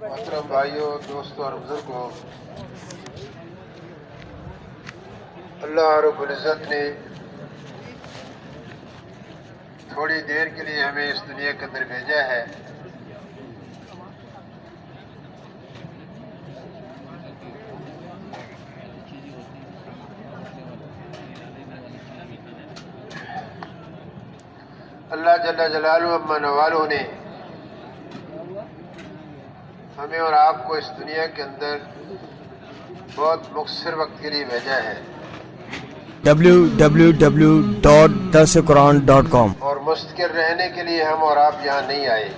محترم بھائیوں، دوستوں اور بزرگوں، اللہ رب العزت نے تھوڑی دیر کے لیے ہمیں اس دنیا کے اندر بھیجا ہے۔ اللہ جل جلالہ عما نوالہ نے ہمیں اور آپ کو اس دنیا کے اندر بہت مختصر وقت کے لیے بھیجا ہے www.darsequran.com اور مستقل رہنے کے لیے ہم اور آپ یہاں نہیں آئے۔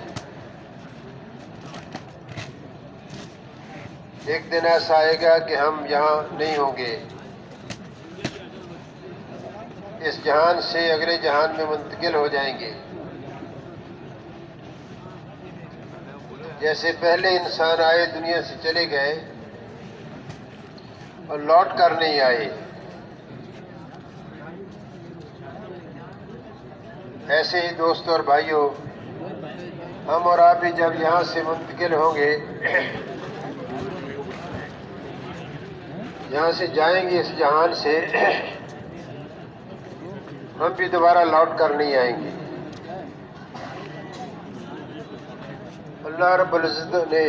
ایک دن ایسا آئے گا کہ ہم یہاں نہیں ہوں گے، اس جہان سے اگلے جہان میں منتقل ہو جائیں گے۔ جیسے پہلے انسان آئے دنیا سے چلے گئے اور لوٹ کر نہیں آئے، ایسے ہی دوستوں اور بھائیوں، ہم اور آپ بھی جب یہاں سے منتقل ہوں گے، یہاں سے جائیں گے اس جہان سے، ہم بھی دوبارہ لوٹ کر نہیں آئیں گے۔ اللہ رب العزت نے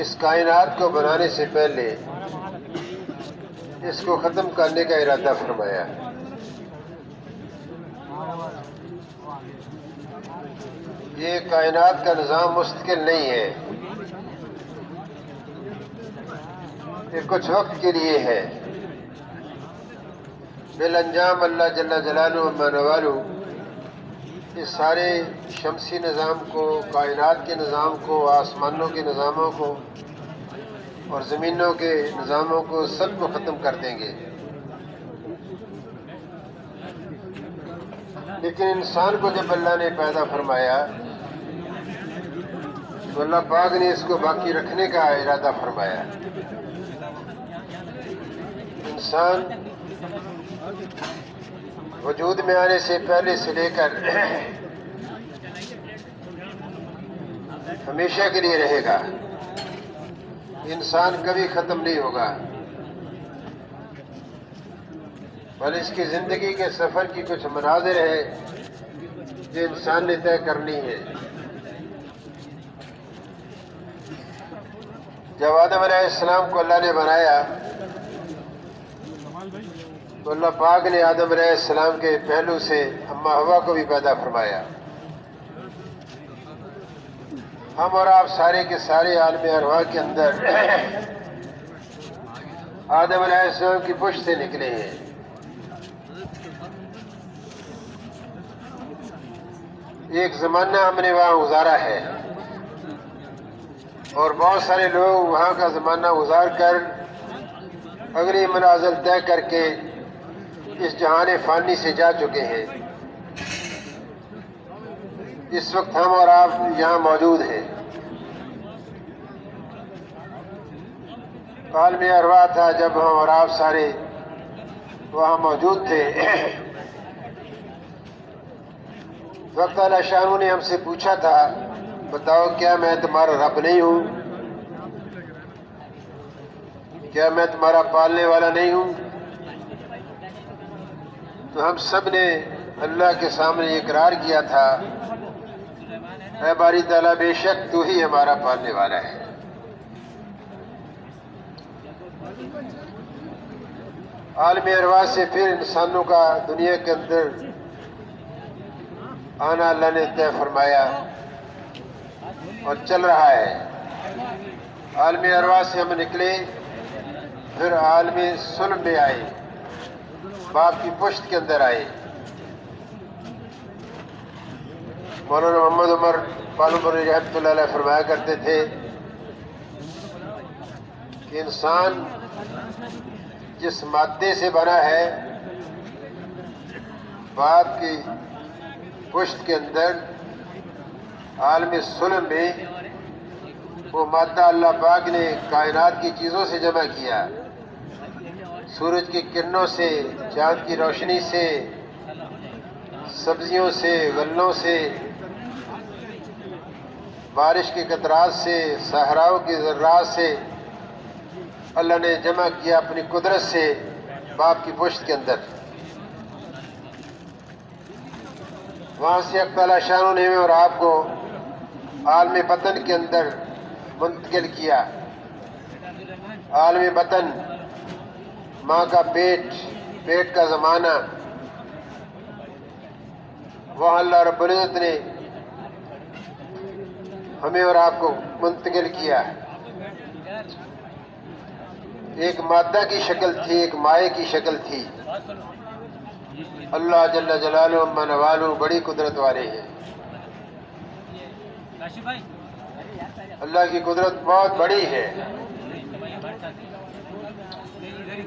اس کائنات کو بنانے سے پہلے اس کو ختم کرنے کا ارادہ فرمایا۔ یہ کائنات کا نظام مستقل نہیں ہے، یہ کچھ وقت کے لیے ہے۔ بالانجام اللہ جل جلالہ عما نوالہ اس سارے شمسی نظام کو، کائنات کے نظام کو، آسمانوں کے نظاموں کو اور زمینوں کے نظاموں کو سب کو ختم کر دیں گے، لیکن انسان کو جب اللہ نے پیدا فرمایا تو اللہ پاک نے اس کو باقی رکھنے کا ارادہ فرمایا۔ انسان وجود میں آنے سے پہلے سے لے کر ہمیشہ کے لیے رہے گا، انسان کبھی ختم نہیں ہوگا، بل اس کی زندگی کے سفر کی کچھ مناظر ہے جو انسان نے طے کرنی ہے۔ جب آدم علیہ السلام کو اللہ نے بنایا تو اللہ پاک نے آدم علیہ السلام کے پہلو سے اماں حوا کو بھی پیدا فرمایا۔ ہم اور آپ سارے کے سارے عالم ارواح کے اندر آدم علیہ السلام کی پشت سے نکلے ہیں۔ ایک زمانہ ہم نے وہاں گزارا ہے اور بہت سارے لوگ وہاں کا زمانہ گزار کر اگلی منازل طے کر کے اس جہان فانی سے جا چکے ہیں۔ اس وقت ہم اور آپ یہاں موجود ہیں۔ عالم ارواح تھا جب ہم اور آپ سارے وہاں موجود تھے۔ وقت اللہ شاہ نے ہم سے پوچھا تھا، بتاؤ کیا میں تمہارا رب نہیں ہوں؟ کیا میں تمہارا پالنے والا نہیں ہوں؟ تو ہم سب نے اللہ کے سامنے اقرار کیا تھا، اے باری تعالیٰ بے شک تو ہی ہمارا پالنے والا ہے۔ عالم ارواح سے پھر انسانوں کا دنیا کے اندر آنا اللہ نے طے فرمایا اور چل رہا ہے۔ عالم ارواح سے ہم نکلے، پھر عالم صلب میں آئے، باپ کی پشت کے اندر آئے۔ مولانا محمد عمر پالوپوری رحمۃ اللہ علیہ فرمایا کرتے تھے کہ انسان جس مادے سے بنا ہے، باپ کی پشت کے اندر عالم صلب میں، وہ مادہ اللہ پاک نے کائنات کی چیزوں سے جمع کیا، سورج کی کرنوں سے، چاند کی روشنی سے، سبزیوں سے، غلوں سے، بارش کے قطرات سے، صحراؤں کی ذرات سے اللہ نے جمع کیا اپنی قدرت سے باپ کی پشت کے اندر. وہاں سے حق تعالیٰ شان نے اور آپ کو عالم بطن کے اندر منتقل کیا. عالم بطن، ماں کا پیٹ کا زمانہ، وہاں اللہ رب العزت نے ہمیں اور آپ کو منتقل کیا. ایک مادہ کی شکل تھی، ایک مائع کی شکل تھی. اللہ جل جلالہ عما نوالہ بڑی قدرت والے ہیں. اللہ کی قدرت بہت بڑی ہے.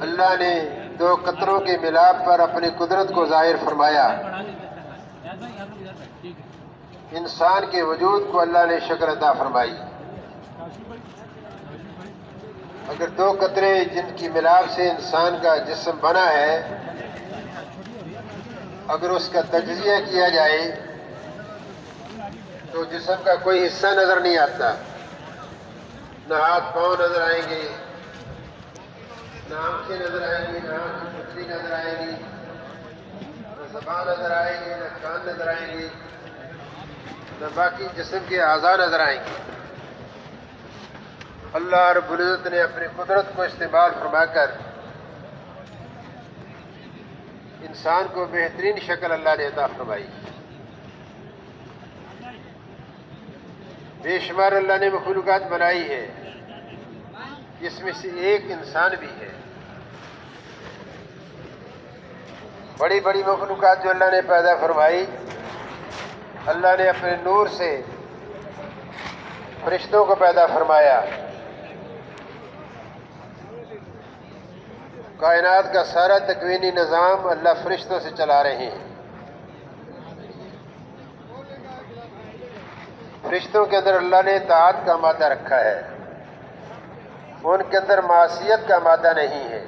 اللہ نے دو قطروں کے ملاپ پر اپنی قدرت کو ظاہر فرمایا. انسان کے وجود کو اللہ نے شکل عطا فرمائی. اگر دو قطرے جن کی ملاپ سے انسان کا جسم بنا ہے، اگر اس کا تجزیہ کیا جائے تو جسم کا کوئی حصہ نظر نہیں آتا. نہ ہاتھ پاؤں نظر آئیں گے، نہ آنکھیں نظر آئیں گی، نہ آنکھ کی پتلی نظر آئے گی، نہ زبان نظر آئے گی، نہ کان نظر آئیں گی، نہ باقی جسم کے اعضاء نظر آئیں گے. اللہ رب العزت نے اپنی قدرت کو استعمال فرما کر انسان کو بہترین شکل اللہ نے عطا فرمائی. بے شمار اللہ نے مخلوقات بنائی ہے، جس میں سے ایک انسان بھی ہے. بڑی بڑی مخلوقات جو اللہ نے پیدا فرمائی، اللہ نے اپنے نور سے فرشتوں کو پیدا فرمایا. کائنات کا سارا تکوینی نظام اللہ فرشتوں سے چلا رہے ہیں. فرشتوں کے اندر اللہ نے اطاعت کا مادہ رکھا ہے، ان کے اندر معصیت کا مادہ نہیں ہے.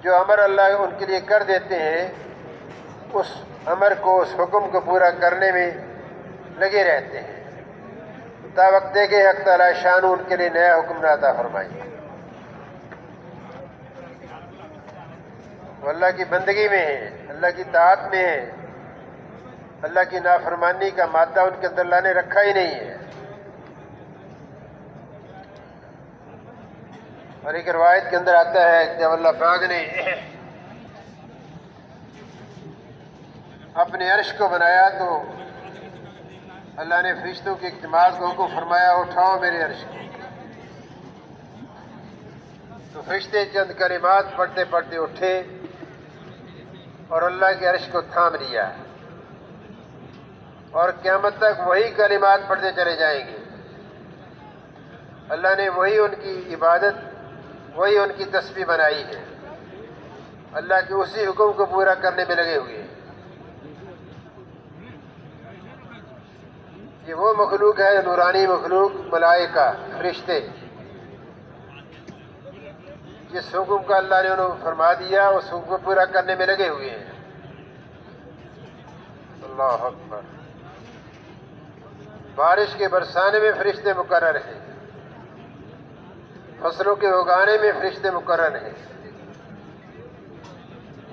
جو امر اللہ ان کے لیے کر دیتے ہیں، اس امر کو، اس حکم کو پورا کرنے میں لگے رہتے ہیں تا وقت کہ حق تعالیٰ شان ان کے لیے نیا حکم نہ عطا فرمائے. وہ اللہ کی بندگی میں ہیں، اللہ کی طاعت میں ہیں. اللہ کی نافرمانی کا مادہ ان کے اندر اللہ نے رکھا ہی نہیں ہے. اور ایک روایت کے اندر آتا ہے جب اللہ پاک نے اپنے عرش کو بنایا تو اللہ نے فرشتوں کی ایک جماعت کو حکم فرمایا، اٹھاؤ میرے عرش کو. تو فرشتے چند کلمات پڑھتے پڑھتے اٹھے اور اللہ کے عرش کو تھام لیا، اور قیامت تک وہی کلمات پڑھتے چلے جائیں گے. اللہ نے وہی ان کی عبادت، وہی ان کی تسبیح بنائی ہے. اللہ کے اسی حکم کو پورا کرنے میں لگے ہوئے ہیں. یہ وہ مخلوق ہے، نورانی مخلوق، ملائکہ، فرشتے، جس حکم کا اللہ نے انہوں فرما دیا اس حکم کو پورا کرنے میں لگے ہوئے ہیں. اللہ اکبر. بارش کے برسانے میں فرشتے مقرر ہیں، فصلوں کے اگانے میں فرشتے مقرر ہیں.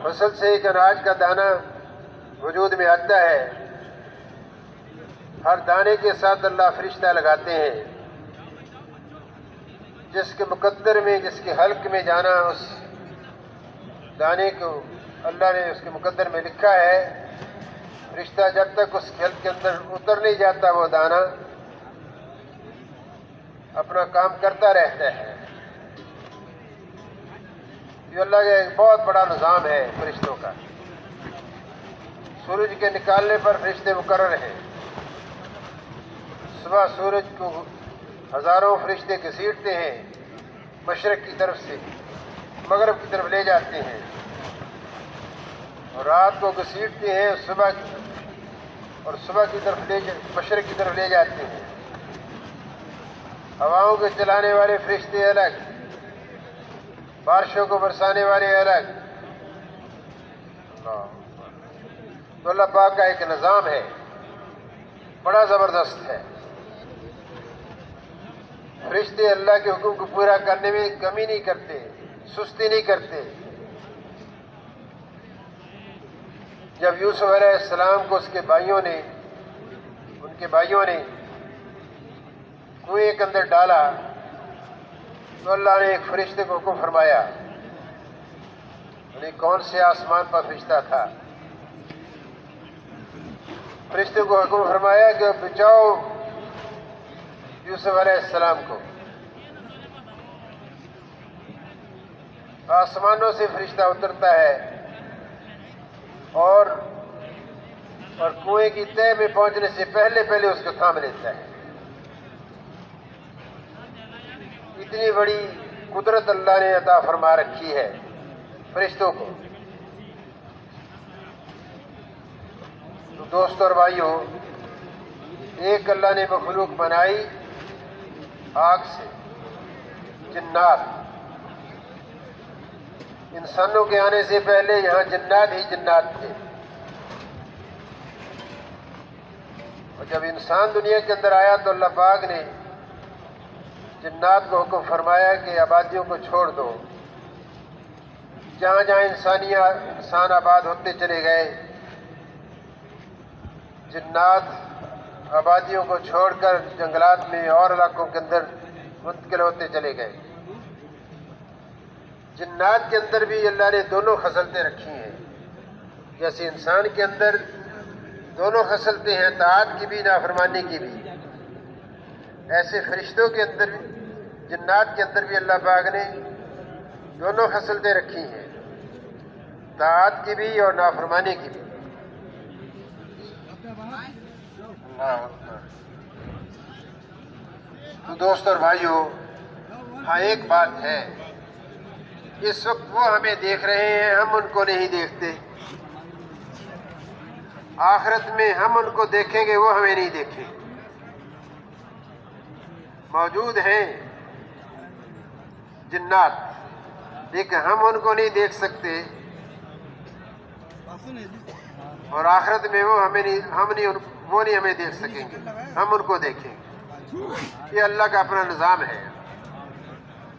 فصل سے ایک اناج کا دانہ وجود میں آتا ہے، ہر دانے کے ساتھ اللہ فرشتہ لگاتے ہیں. جس کے مقدر میں، جس کے حلق میں جانا، اس دانے کو اللہ نے اس کے مقدر میں لکھا ہے. فرشتہ جب تک اس کے حلق کے اندر اتر نہیں جاتا وہ دانہ اپنا کام کرتا رہتا ہے. یہ اللہ کا ایک بہت بڑا نظام ہے فرشتوں کا. سورج کے نکالنے پر فرشتے مقرر ہیں. صبح سورج کو ہزاروں فرشتے گھسیٹتے ہیں، مشرق کی طرف سے مغرب کی طرف لے جاتے ہیں، اور رات کو گھسیٹتے ہیں صبح کی طرف مشرق کی طرف لے جاتے ہیں. ہواؤں کو چلانے والے فرشتے الگ، بارشوں کو برسانے والے الگ. تو اللہ پاک کا ایک نظام ہے، بڑا زبردست ہے. فرشتے اللہ کے حکم کو پورا کرنے میں کمی نہیں کرتے، سستی نہیں کرتے۔ جب یوسف علیہ السلام کو ان کے بھائیوں نے کنویں کے اندر ڈالا تو اللہ نے ایک فرشتے کو حکم فرمایا، انہیں کون سے آسمان پر فرشتہ تھا، فرشتے کو حکم فرمایا کہ بچاؤ یوسف علیہ السلام کو۔ آسمانوں سے فرشتہ اترتا ہے اور کنویں کی تہہ میں پہنچنے سے پہلے اس کو تھام لیتا ہے۔ اتنی بڑی قدرت اللہ نے عطا فرما رکھی ہے فرشتوں کو۔ تو دوستو اور بھائیوں، ایک اللہ نے مخلوق بنائی آگ سے، جنات۔ انسانوں کے آنے سے پہلے یہاں جنات ہی جنات تھے، اور جب انسان دنیا کے اندر آیا تو اللہ پاک نے جنات کو حکم فرمایا کہ آبادیوں کو چھوڑ دو۔ جہاں جہاں انسان آباد ہوتے چلے گئے، جنات آبادیوں کو چھوڑ کر جنگلات میں اور علاقوں کے اندر منتقل ہوتے چلے گئے۔ جنات کے اندر بھی اللہ نے دونوں خصلتیں رکھی ہیں، جیسے انسان کے اندر دونوں خصلتیں ہیں، طاعت کی بھی نافرمانی کی بھی، ایسے فرشتوں کے اندر، جنات کے اندر بھی اللہ پاک نے دونوں خصلتیں رکھی ہیں، طاعت کی بھی اور نافرمانی کی بھی۔ تو دوست اور بھائیوں، ہاں ایک بات ہے، اس وقت وہ ہمیں دیکھ رہے ہیں، ہم ان کو نہیں دیکھتے۔ آخرت میں ہم ان کو دیکھیں گے، وہ ہمیں نہیں دیکھیں گے۔ موجود ہیں جنات، لیکن ہم ان کو نہیں دیکھ سکتے، اور آخرت میں وہ نہیں ہمیں دیکھ سکیں گے، ہم ان کو دیکھیں گے۔ یہ اللہ کا اپنا نظام ہے،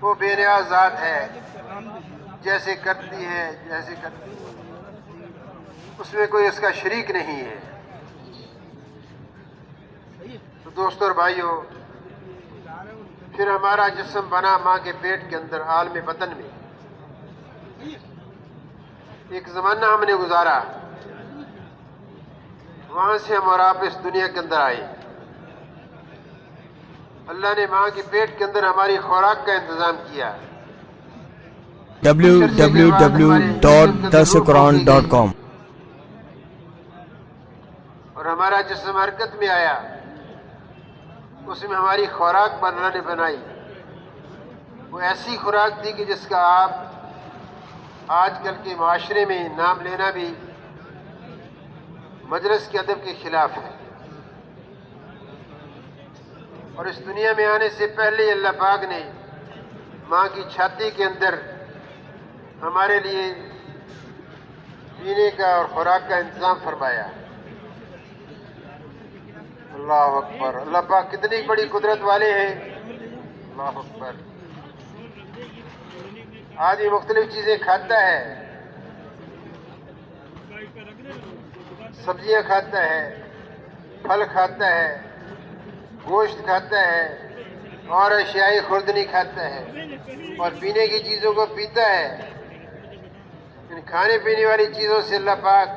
وہ بے نیاز ذات ہے، جیسے کرتی ہے اس میں کوئی اس کا شریک نہیں ہے۔ تو دوستو اور بھائیوں، پھر ہمارا جسم بنا ماں کے پیٹ کے اندر عالم بطن میں، ایک زمانہ ہم نے گزارا، وہاں سے ہم اور آپ اس دنیا کے اندر آئے۔ اللہ نے ماں کے پیٹ کے اندر ہماری خوراک کا انتظام کیا، www.darsulquran.com۔ اور ہمارا جسم حرکت میں آیا، اس میں ہماری خوراک پر اللہ نے بنائی، وہ ایسی خوراک تھی کہ جس کا آپ آج کل کے معاشرے میں نام لینا بھی مجلس کے ادب کے خلاف ہے۔ اور اس دنیا میں آنے سے پہلے اللہ پاک نے ماں کی چھاتی کے اندر ہمارے لیے پینے کا اور خوراک کا انتظام فرمایا۔ اللہ اکبر، اللہ پاک کتنی بڑی قدرت والے ہیں، اللہ اکبر۔ آدمی مختلف چیزیں کھاتا ہے، سبزیاں کھاتا ہے، پھل کھاتا ہے، گوشت کھاتا ہے، اور اشیائی خوردنی کھاتا ہے، اور پینے کی چیزوں کو پیتا ہے۔ ان کھانے پینے والی چیزوں سے اللہ پاک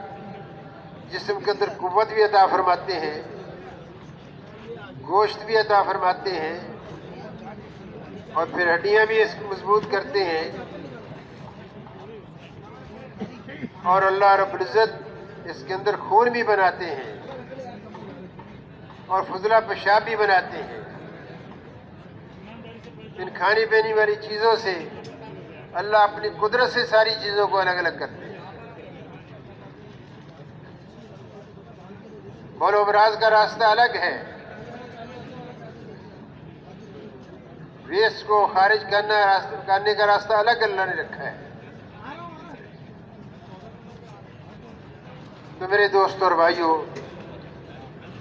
جسم کے اندر قوت بھی عطا فرماتے ہیں، گوشت بھی عطا فرماتے ہیں، اور پھر ہڈیاں بھی اس کو مضبوط کرتے ہیں، اور اللہ رب العزت اس کے اندر خون بھی بناتے ہیں، اور فضلہ پیشاب بھی بناتے ہیں۔ ان کھانے پینے والی چیزوں سے اللہ اپنی قدرت سے ساری چیزوں کو الگ الگ کرتے ہیں۔ بول و براز کا راستہ الگ ہے، ویسٹ کو خارج کرنے کا راستہ الگ اللہ نے رکھا ہے۔ تو میرے دوستوں اور بھائیوں،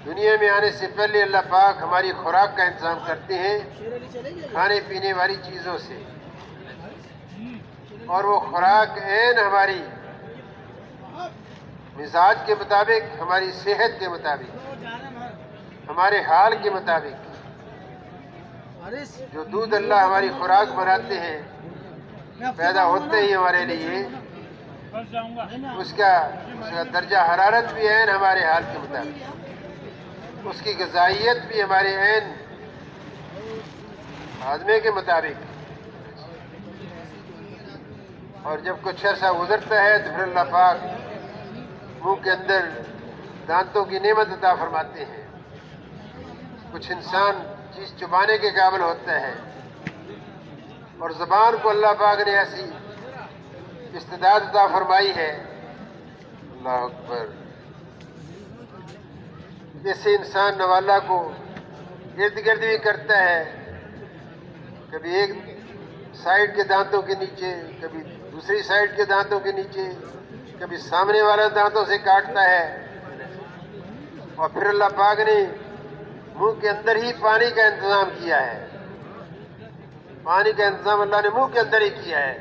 دنیا میں آنے سے پہلے اللہ پاک ہماری خوراک کا انتظام کرتے ہیں کھانے پینے والی چیزوں سے، اور وہ خوراک عین ہماری مزاج کے مطابق، ہماری صحت کے مطابق، ہمارے حال کے مطابق، جو دودھ اللہ ہماری خوراک بناتے ہیں پیدا ہوتے ہی ہمارے لیے، اس کا درجہ حرارت بھی عین ہمارے حال کے مطابق، اس کی غذائیت بھی ہمارے عین ہاضمے کے مطابق، اور جب کچھ عرصہ گزرتا ہے تو پھر اللہ پاک منہ کے اندر دانتوں کی نعمت عطا فرماتے ہیں۔ کچھ انسان چیز چبانے کے قابل ہوتا ہے، اور زبان کو اللہ پاک نے ایسی استعداد عطا فرمائی ہے، اللہ اکبر، جیسے انسان نوالا کو ارد گرد بھی کرتا ہے، کبھی ایک سائیڈ کے دانتوں کے نیچے، کبھی دوسری سائیڈ کے دانتوں کے نیچے، کبھی سامنے والے دانتوں سے کاٹتا ہے، اور پھر اللہ پاک نے منہ کے اندر ہی پانی کا انتظام کیا ہے، پانی کا انتظام اللہ نے منہ کے اندر ہی کیا ہے،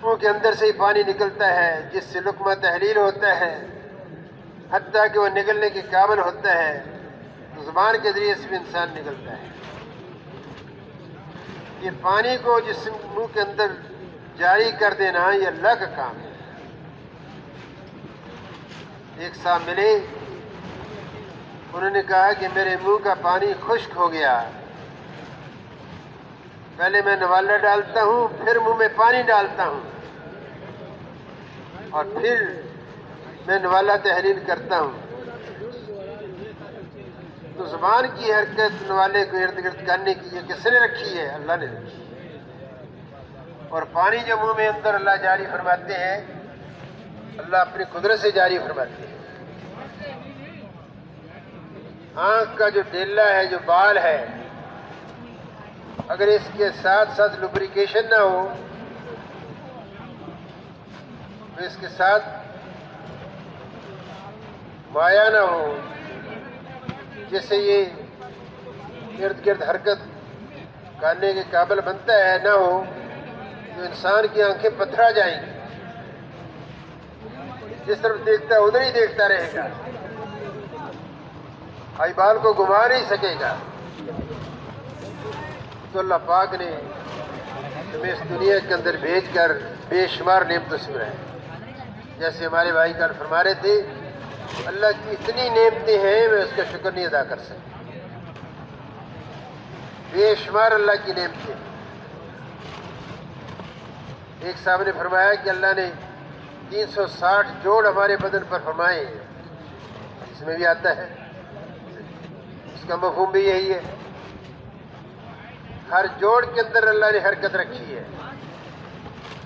منہ کے اندر سے ہی پانی نکلتا ہے، جس سے لقمہ تحلیل ہوتا ہے، حتیٰ کہ وہ نکلنے کے قابل ہوتا ہے تو زبان کے ذریعے سے بھی انسان نکلتا ہے۔ یہ پانی کو جسم منہ کے اندر جاری کر دینا یہ اللہ کا کام ہے۔ ایک صاحب ملے، انہوں نے کہا کہ میرے منہ کا پانی خشک ہو گیا، پہلے میں نوالا ڈالتا ہوں، پھر منہ میں پانی ڈالتا ہوں، اور پھر میں نوالا تحلیل کرتا ہوں۔ تو زبان کی حرکت نوالے کو ارد گرد کرنے کی یہ کس نے رکھی ہے؟ اللہ نے رکھی ہے۔ اور پانی جو منہ میں اندر اللہ جاری فرماتے ہیں، اللہ اپنی قدرت سے جاری فرماتے ہیں۔ آنکھ کا جو ڈیلا ہے، جو بال ہے، اگر اس کے ساتھ ساتھ لبریکیشن نہ ہو، تو اس کے ساتھ مایا نہ ہو، جس سے یہ ارد گرد حرکت کرنے کے قابل بنتا ہے، نہ ہو، تو انسان کی آنکھیں پتھرا جائیں گی، جس طرف دیکھتا ہے ادھر ہی دیکھتا رہے گا، آئی بال کو گھما نہیں سکے گا۔ تو اللہ پاک نے ہمیں اس دنیا کے اندر بھیج کر بے شمار نعمتوں سے بنایا۔ جیسے ہمارے بھائی کل فرما رہے تھے، اللہ کی اتنی نعمتیں ہیں میں اس کا شکر نہیں ادا کر سکتا، بے شمار اللہ کی نعمتیں۔ ایک صاحب نے فرمایا کہ اللہ نے 360 جوڑ ہمارے بدن پر فرمائے ہیں، اس میں بھی آتا ہے، اس کا مفہوم بھی یہی ہے، ہر جوڑ کے اندر اللہ نے حرکت رکھی ہے۔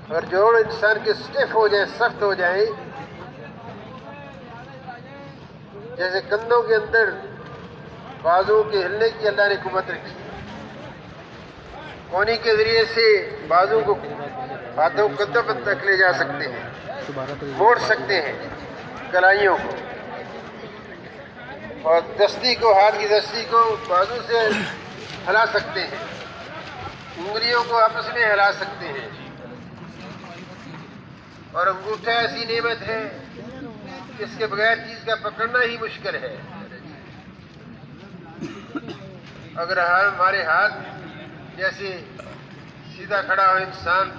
اگر جوڑ انسان کے سٹف ہو جائے، سخت ہو جائے، جیسے کندھوں کے اندر بازو کے ہلنے کی اللہ نے قوت رکھی ہے، کونی کے ذریعے سے بازو کو ہاتھوں کندھوں پر تک لے جا سکتے ہیں، موڑ سکتے ہیں کلائیوں کو، اور دستی کو، ہاتھ کی دستی کو بازو سے ہلا سکتے ہیں، انگلیوں کو آپس میں ہلا سکتے ہیں، اور انگوٹھا ایسی نعمت ہے اس کے بغیر چیز کا پکڑنا ہی مشکل ہے۔ اگر ہمارے ہاتھ جیسے سیدھا کھڑا ہو انسان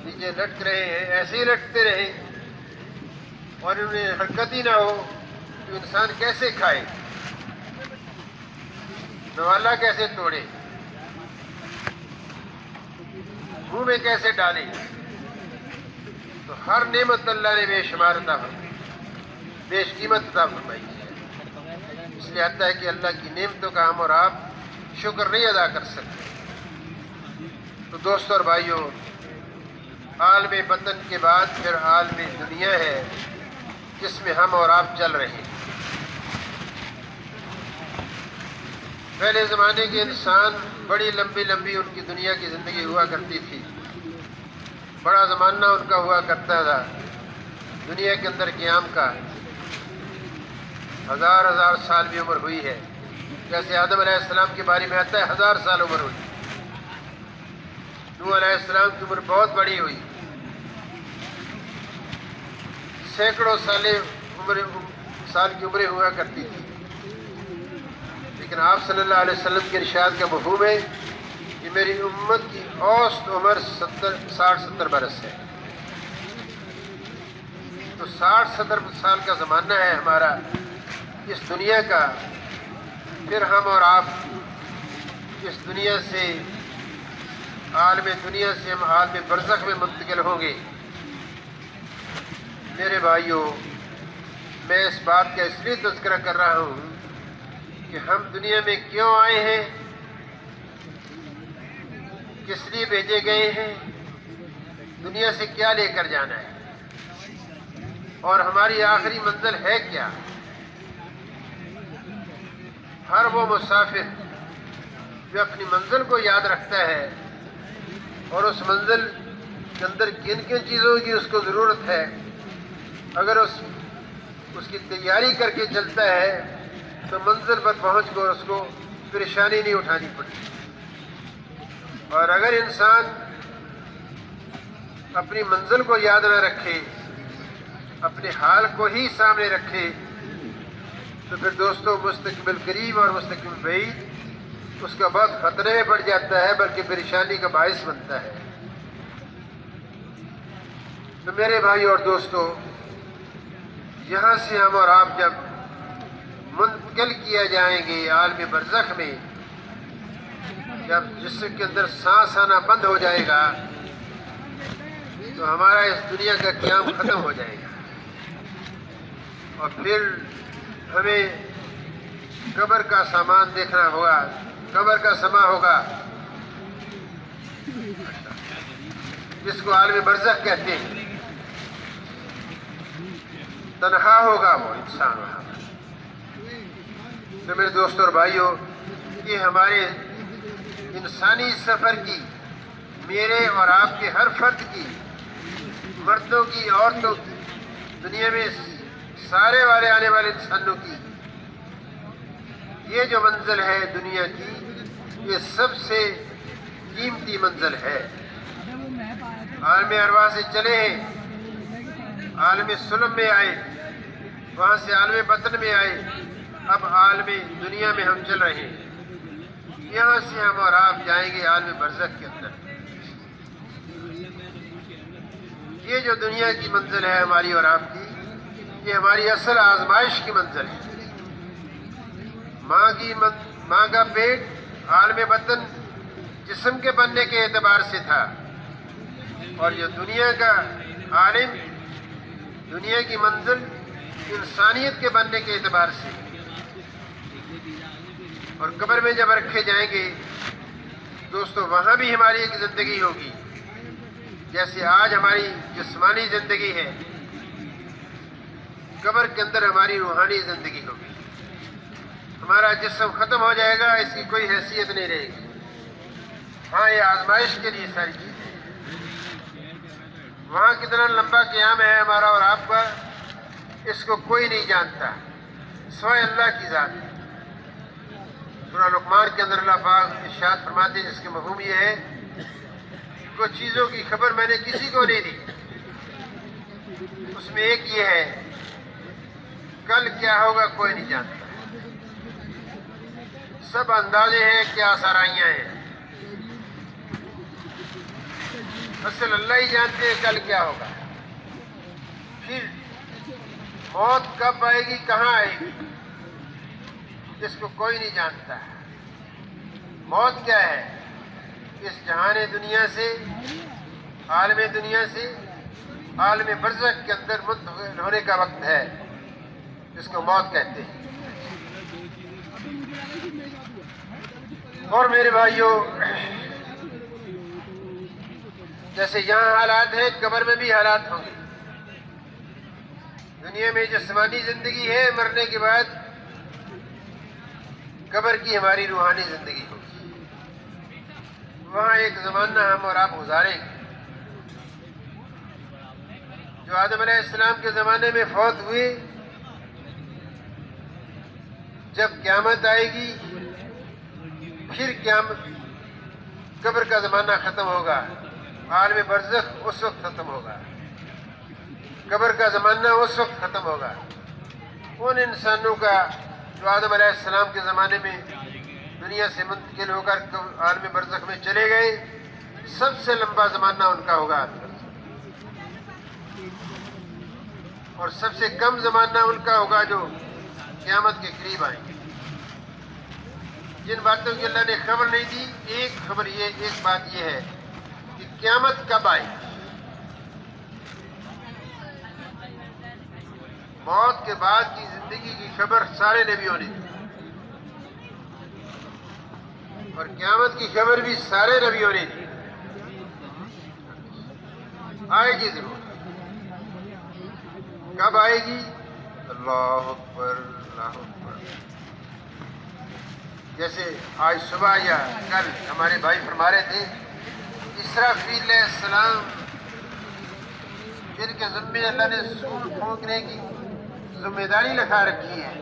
نیچے لٹک رہے ہیں، ایسے ہی لٹکتے رہے اور ان میں حرکت ہی نہ ہو تو انسان کیسے کھائے، نوالا کیسے توڑے، منہ میں کیسے ڈالے؟ تو ہر نعمت اللہ نے بے شمار عطا فرمائی، بیش قیمت عطا فرمائی ہے، اس لیے آتا ہے کہ اللہ کی نعمتوں کا ہم اور آپ شکر نہیں ادا کر سکتے۔ تو دوستوں اور بھائیوں، عالم وطن کے بعد پھر عالم دنیا ہے جس میں ہم اور آپ چل رہے ہیں۔ پہلے زمانے کے انسان بڑی لمبی لمبی ان کی دنیا کی زندگی ہوا کرتی تھی، بڑا زمانہ ان کا ہوا کرتا تھا دنیا کے اندر قیام کا، ہزار سال بھی عمر ہوئی ہے، جیسے آدم علیہ السلام کے بارے میں آتا ہے 1000 سال عمر ہوئی، نوح علیہ السلام کی عمر بہت بڑی ہوئی، سینکڑوں سال کی عمریں ہوا کرتی تھی، لیکن آپ صلی اللہ علیہ وسلم کے ارشاد کا مفہوم ہے کہ میری امت کی اوسط عمر 60-70 برس ہے۔ تو 60-70 سال کا زمانہ ہے ہمارا اس دنیا کا، پھر ہم اور آپ اس دنیا سے عالم برزخ میں منتقل ہوں گے۔ میرے بھائیوں، میں اس بات کا اس لیے تذکرہ کر رہا ہوں کہ ہم دنیا میں کیوں آئے ہیں، کس لیے بھیجے گئے ہیں، دنیا سے کیا لے کر جانا ہے، اور ہماری آخری منزل ہے کیا۔ ہر وہ مسافر جو اپنی منزل کو یاد رکھتا ہے اور اس منزل کے اندر کن کن چیزوں کی اس کو ضرورت ہے، اگر اس کی تیاری کر کے چلتا ہے تو منزل پر پہنچ کر اس کو پریشانی نہیں اٹھانی پڑتی۔ اور اگر انسان اپنی منزل کو یاد نہ رکھے، اپنے حال کو ہی سامنے رکھے، تو پھر دوستوں مستقبل قریب اور مستقبل بعید اس کا بہت خطرے بڑھ جاتا ہے، بلکہ پریشانی کا باعث بنتا ہے۔ تو میرے بھائی اور دوستوں، یہاں سے ہم اور آپ جب منتقل کیا جائیں گے عالم برزخ میں، جب جسم کے اندر سانس آنا بند ہو جائے گا تو ہمارا اس دنیا کا قیام ختم ہو جائے گا، اور پھر ہمیں قبر کا سامان دیکھنا ہوگا، قبر کا سما ہوگا، جس کو عالم برزخ کہتے ہیں۔ تنہا ہوگا وہ انسان وہاں پر۔ تو میرے دوستوں اور بھائیوں، یہ ہمارے انسانی سفر کی، میرے اور آپ کے ہر فرد کی، مردوں کی، عورتوں کی، دنیا میں سارے آنے والے انسانوں کی، یہ جو منزل ہے دنیا کی، یہ سب سے قیمتی منزل ہے۔ عالم ارواح سے چلے ہیں، عالم سلم میں آئے، وہاں سے عالم بطن میں آئے، اب عالم دنیا میں ہم چل رہے ہیں۔ یہاں سے ہم اور آپ جائیں گے عالم برزخ کے اندر۔ یہ جو دنیا کی منزل ہے ہماری اور آپ کی، یہ ہماری اصل آزمائش کی منزل ہے۔ ماں کا پیٹ عالم بطن جسم کے بننے کے اعتبار سے تھا، اور یہ دنیا کا عالم، دنیا کی منزل انسانیت کے بننے کے اعتبار سے۔ اور قبر میں جب رکھے جائیں گے دوستو، وہاں بھی ہماری ایک زندگی ہوگی، جیسے آج ہماری جسمانی زندگی ہے، قبر کے اندر ہماری روحانی زندگی ہوگی۔ ہمارا جسم ختم ہو جائے گا، اس کی کوئی حیثیت نہیں رہے گی۔ ہاں، یہ آزمائش کے لیے ساری چیزیں ہیں۔ وہاں کتنا لمبا قیام ہے ہمارا اور آپ کا، اس کو کوئی نہیں جانتا سوائے اللہ کی ذات۔ سورہ لقمان کے اندر اللہ پاک ارشاد فرماتے ہیں، جس کے مفہوم یہ ہے، کچھ چیزوں کی خبر میں نے کسی کو نہیں دی۔ اس میں ایک یہ ہے، کل کیا ہوگا کوئی نہیں جانتا۔ سب اندازے ہیں، کیا سرائیاں ہیں، اصل اللہ ہی جانتے ہیں کل کیا ہوگا۔ پھر موت کب آئے گی، کہاں آئے گی، اس کو کوئی نہیں جانتا۔ موت کیا ہے؟ اس جہان دنیا سے، عالم دنیا سے عالم برزخ کے اندر منتقل ہونے کا وقت ہے، اس کو موت کہتے ہیں۔ اور میرے بھائیوں، جیسے یہاں حالات ہیں، قبر میں بھی حالات ہوں گے۔ دنیا میں جسمانی زندگی ہے، مرنے کے بعد قبر کی ہماری روحانی زندگی ہوگی۔ وہاں ایک زمانہ ہم اور آپ گزاریں گے۔ جو آدم علیہ السلام کے زمانے میں فوت ہوئے، جب قیامت آئے گی پھر قبر کا زمانہ ختم ہوگا، عالم برزخ اس وقت ختم ہوگا، قبر کا زمانہ اس وقت ختم ہوگا۔ ان انسانوں کا جو آدم علیہ السلام کے زمانے میں دنیا سے منتقل ہو کر عالم برزخ میں چلے گئے، سب سے لمبا زمانہ ان کا ہوگا، اور سب سے کم زمانہ ان کا ہوگا جو قیامت کے قریب آئیں گے۔ جن باتوں کی اللہ نے خبر نہیں دی، ایک بات یہ ہے کہ قیامت کب آئے گی۔ موت کے بعد کی زندگی کی خبر سارے نبیوں نے دی، اور قیامت کی خبر بھی سارے نبیوں نے دی، آئے گی ضرور۔ کب آئے گی؟ اللہ اکبر، اللہ اکبر۔ جیسے آج صبح یا کل ہمارے بھائی فرما رہے تھے، اسرافیل علیہ السلام جن کے ذمے اللہ نے سور پھونکنے کی ذمہ داری لکھا رکھی ہے،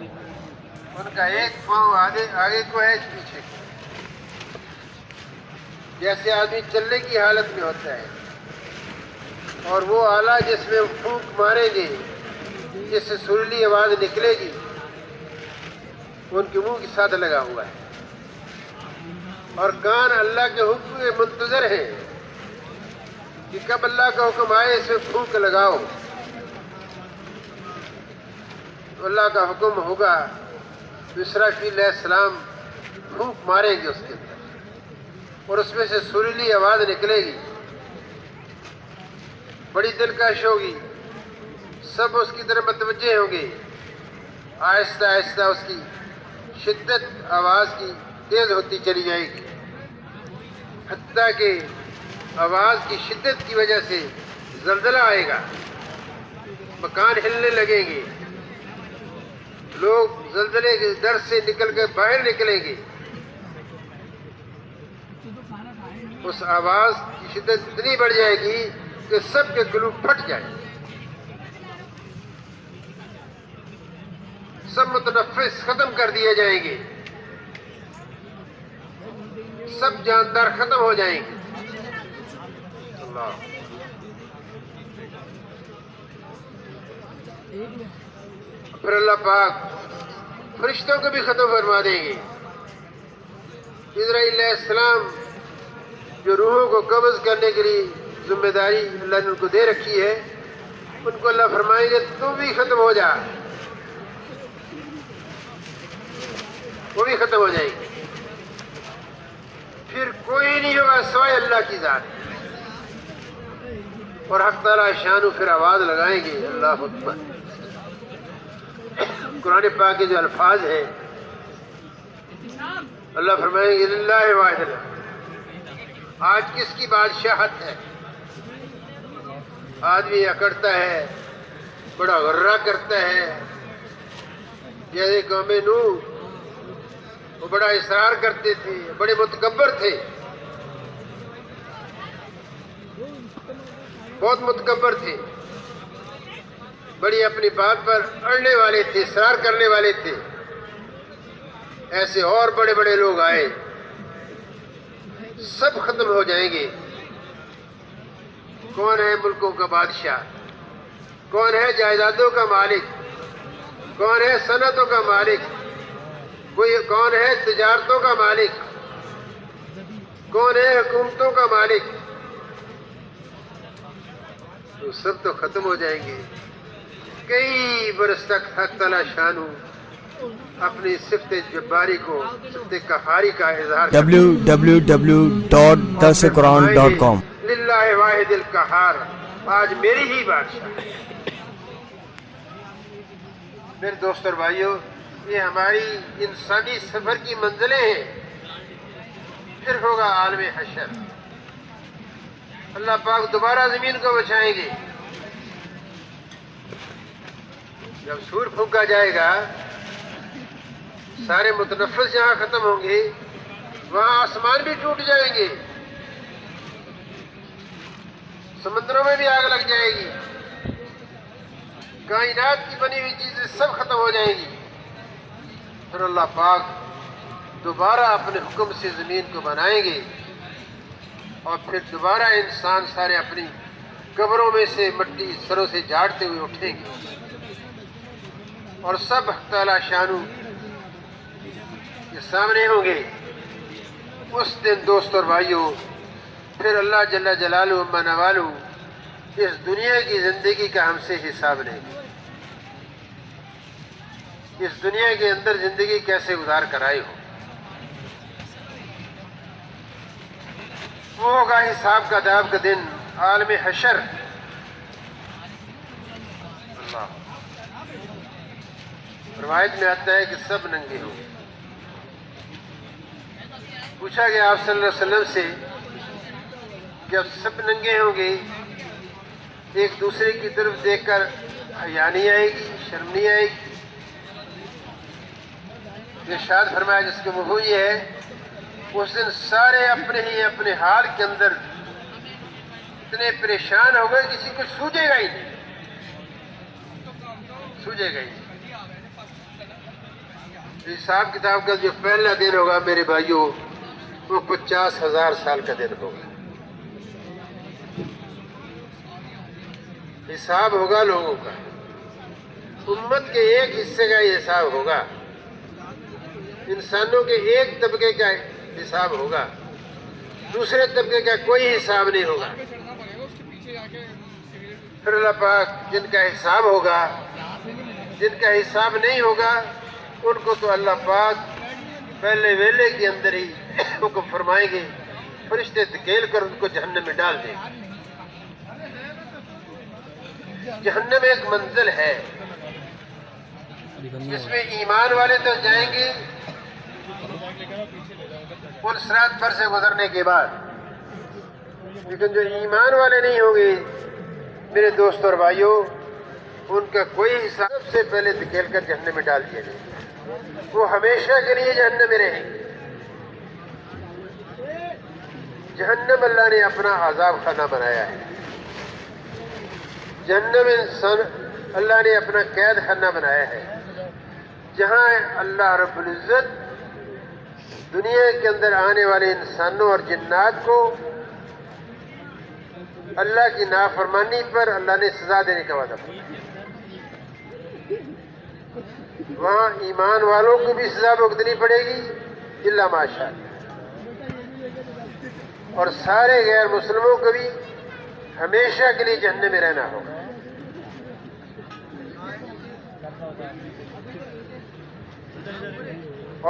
ان کا ایک پاؤں آگے کو ہے، پیچھے کو، جیسے آدمی چلنے کی حالت میں ہوتا ہے، اور وہ آلہ جس میں پھونک ماریں گے، جس سے سریلی آواز نکلے گی، ان کے منہ کے ساتھ لگا ہوا ہے، اور کان اللہ کے حکم کے منتظر ہیں کہ کب اللہ کا حکم آئے اس میں پھونک لگاؤ۔ تو اللہ کا حکم ہوگا تو اسرافیل علیہ السلام پھونک ماریں گے اس کے اندر، اور اس میں سے سریلی آواز نکلے گی، بڑی دلکش ہوگی، سب اس کی طرف متوجہ ہوں گے۔ آہستہ آہستہ اس کی شدت آواز کی تیز ہوتی چلی جائے گی، حتیٰ کہ آواز کی شدت کی وجہ سے زلزلہ آئے گا، مکان ہلنے لگیں گے، لوگ زلزلے کے ڈر سے نکل کے باہر نکلیں گے۔ اس آواز کی شدت اتنی بڑھ جائے گی کہ سب کے قلوب پھٹ جائیں گے، سب متنفس ختم کر دیے جائیں گے، سب جاندار ختم ہو جائیں گے۔ اللہ، پھر اللہ پاک فرشتوں کو بھی ختم فرما دیں گے۔ اسرائیل علیہ السلام جو روحوں کو قبض کرنے کے لیے ذمہ داری اللہ نے ان کو دے رکھی ہے، ان کو اللہ فرمائیں گے تو بھی ختم ہو جا، وہ بھی ختم ہو جائے گی، پھر کوئی نہیں ہوگا سوائے اللہ کی ذات، اور حق تعالیٰ شانو پھر آواز لگائیں گے، اللہ اکبر۔ قرآن پاک کے جو الفاظ ہیں، اللہ فرمائیں گے للہ واحد، آج کس کی بادشاہت ہے؟ آدمی اکڑتا ہے، بڑا غرہ کرتا ہے، جیسے قوم نوح، وہ بڑا اصرار کرتے تھے، بڑے متکبر تھے، بہت متکبر تھے، بڑی اپنی بات پر اڑنے والے تھے، اصرار کرنے والے تھے۔ ایسے اور بڑے بڑے لوگ آئے، سب ختم ہو جائیں گے۔ کون ہے ملکوں کا بادشاہ؟ کون ہے جائیدادوں کا مالک؟ کون ہے صنعتوں کا مالک؟ کون ہے تجارتوں کا مالک؟ کون ہے حکومتوں کا مالک؟ تو سب تو ختم ہو جائیں گے۔ کئی برس تک حق تعالی شانو اپنی صفت جباری کو، صفت قہاری کا اظہار www.darsequran.com للہ واحد القہار، آج میری ہی بادشاہ۔ میرے دوست اور بھائیوں، یہ ہماری انسانی سفر کی منزلیں ہیں، پھر ہوگا عالم حشر، اللہ پاک دوبارہ زمین کو بچائیں گے۔ جب سور پھونکا جائے گا، سارے متنفس جہاں ختم ہوں گے، وہاں آسمان بھی ٹوٹ جائیں گے، سمندروں میں بھی آگ لگ جائے گی، کائنات کی بنی ہوئی چیزیں سب ختم ہو جائیں گی، پھر اللہ پاک دوبارہ اپنے حکم سے زمین کو بنائیں گے اور پھر دوبارہ انسان سارے اپنی قبروں میں سے مٹی سروں سے جھاڑتے ہوئے اٹھیں گے اور سب حق تعالیٰ شانو کے سامنے ہوں گے۔ اس دن دوست اور بھائیوں پھر اللہ جل جلالہ عما نوالہ اس دنیا کی زندگی کا ہم سے حساب لیں گے۔ اس دنیا کے اندر زندگی کیسے گزار کر آئے ہو، وہ ہوگا حساب کا داب کا دن، عالم حشر۔ اللہ روایت میں آتا ہے کہ سب ننگے ہوں گے۔ پوچھا گیا آپ صلی اللہ علیہ وسلم سے کہ اب سب ننگے ہوں گے، ایک دوسرے کی طرف دیکھ کر حیا نہیں آئے گی، شرم نہیں آئے گی؟ ارشاد فرمایا جس کے مفہوم یہ ہے اس دن سارے اپنے ہی اپنے حال کے اندر اتنے پریشان ہو گئے کسی کو سوجے گا ہی نہیں، سوجے گا ہی نہیں۔ حساب کتاب کا جو پہلا دن ہوگا میرے بھائیوں وہ 50,000 سال کا دن ہوگا۔ حساب ہوگا لوگوں کا، امت کے ایک حصے کا یہ حساب ہوگا، انسانوں کے ایک طبقے کا حساب ہوگا، دوسرے طبقے کا کوئی حساب نہیں ہوگا۔ پھر اللہ پاک جن کا حساب ہوگا، جن کا حساب نہیں ہوگا ان کو تو اللہ پاک پہلے ویلے کے اندر ہی حکم فرمائیں گے، فرشتے دھکیل کر ان کو جہنم میں ڈال دیں گے۔ جہنم ایک منزل ہے جس میں ایمان والے تو جائیں گے پل صراط پر سے گزرنے کے بعد، لیکن جو ایمان والے نہیں ہوں گے میرے دوست اور بھائیوں ان کا کوئی حساب سب سے پہلے دھکیل کر جہنم میں ڈال دیا جائے گا، وہ ہمیشہ کے لیے جہنم میں رہیں گے۔ جہنم اللہ نے اپنا عذاب خانہ بنایا ہے، جہنم انسان اللہ نے اپنا قید خانہ بنایا ہے، جہاں اللہ رب العزت دنیا کے اندر آنے والے انسانوں اور جنات کو اللہ کی نافرمانی پر اللہ نے سزا دینے کا وعدہ کیا۔ وہاں ایمان والوں کو بھی سزا بھگتنی پڑے گی الا ماشاء اللہ، اور سارے غیر مسلموں کو بھی ہمیشہ کے لیے جہنم میں رہنا ہوگا۔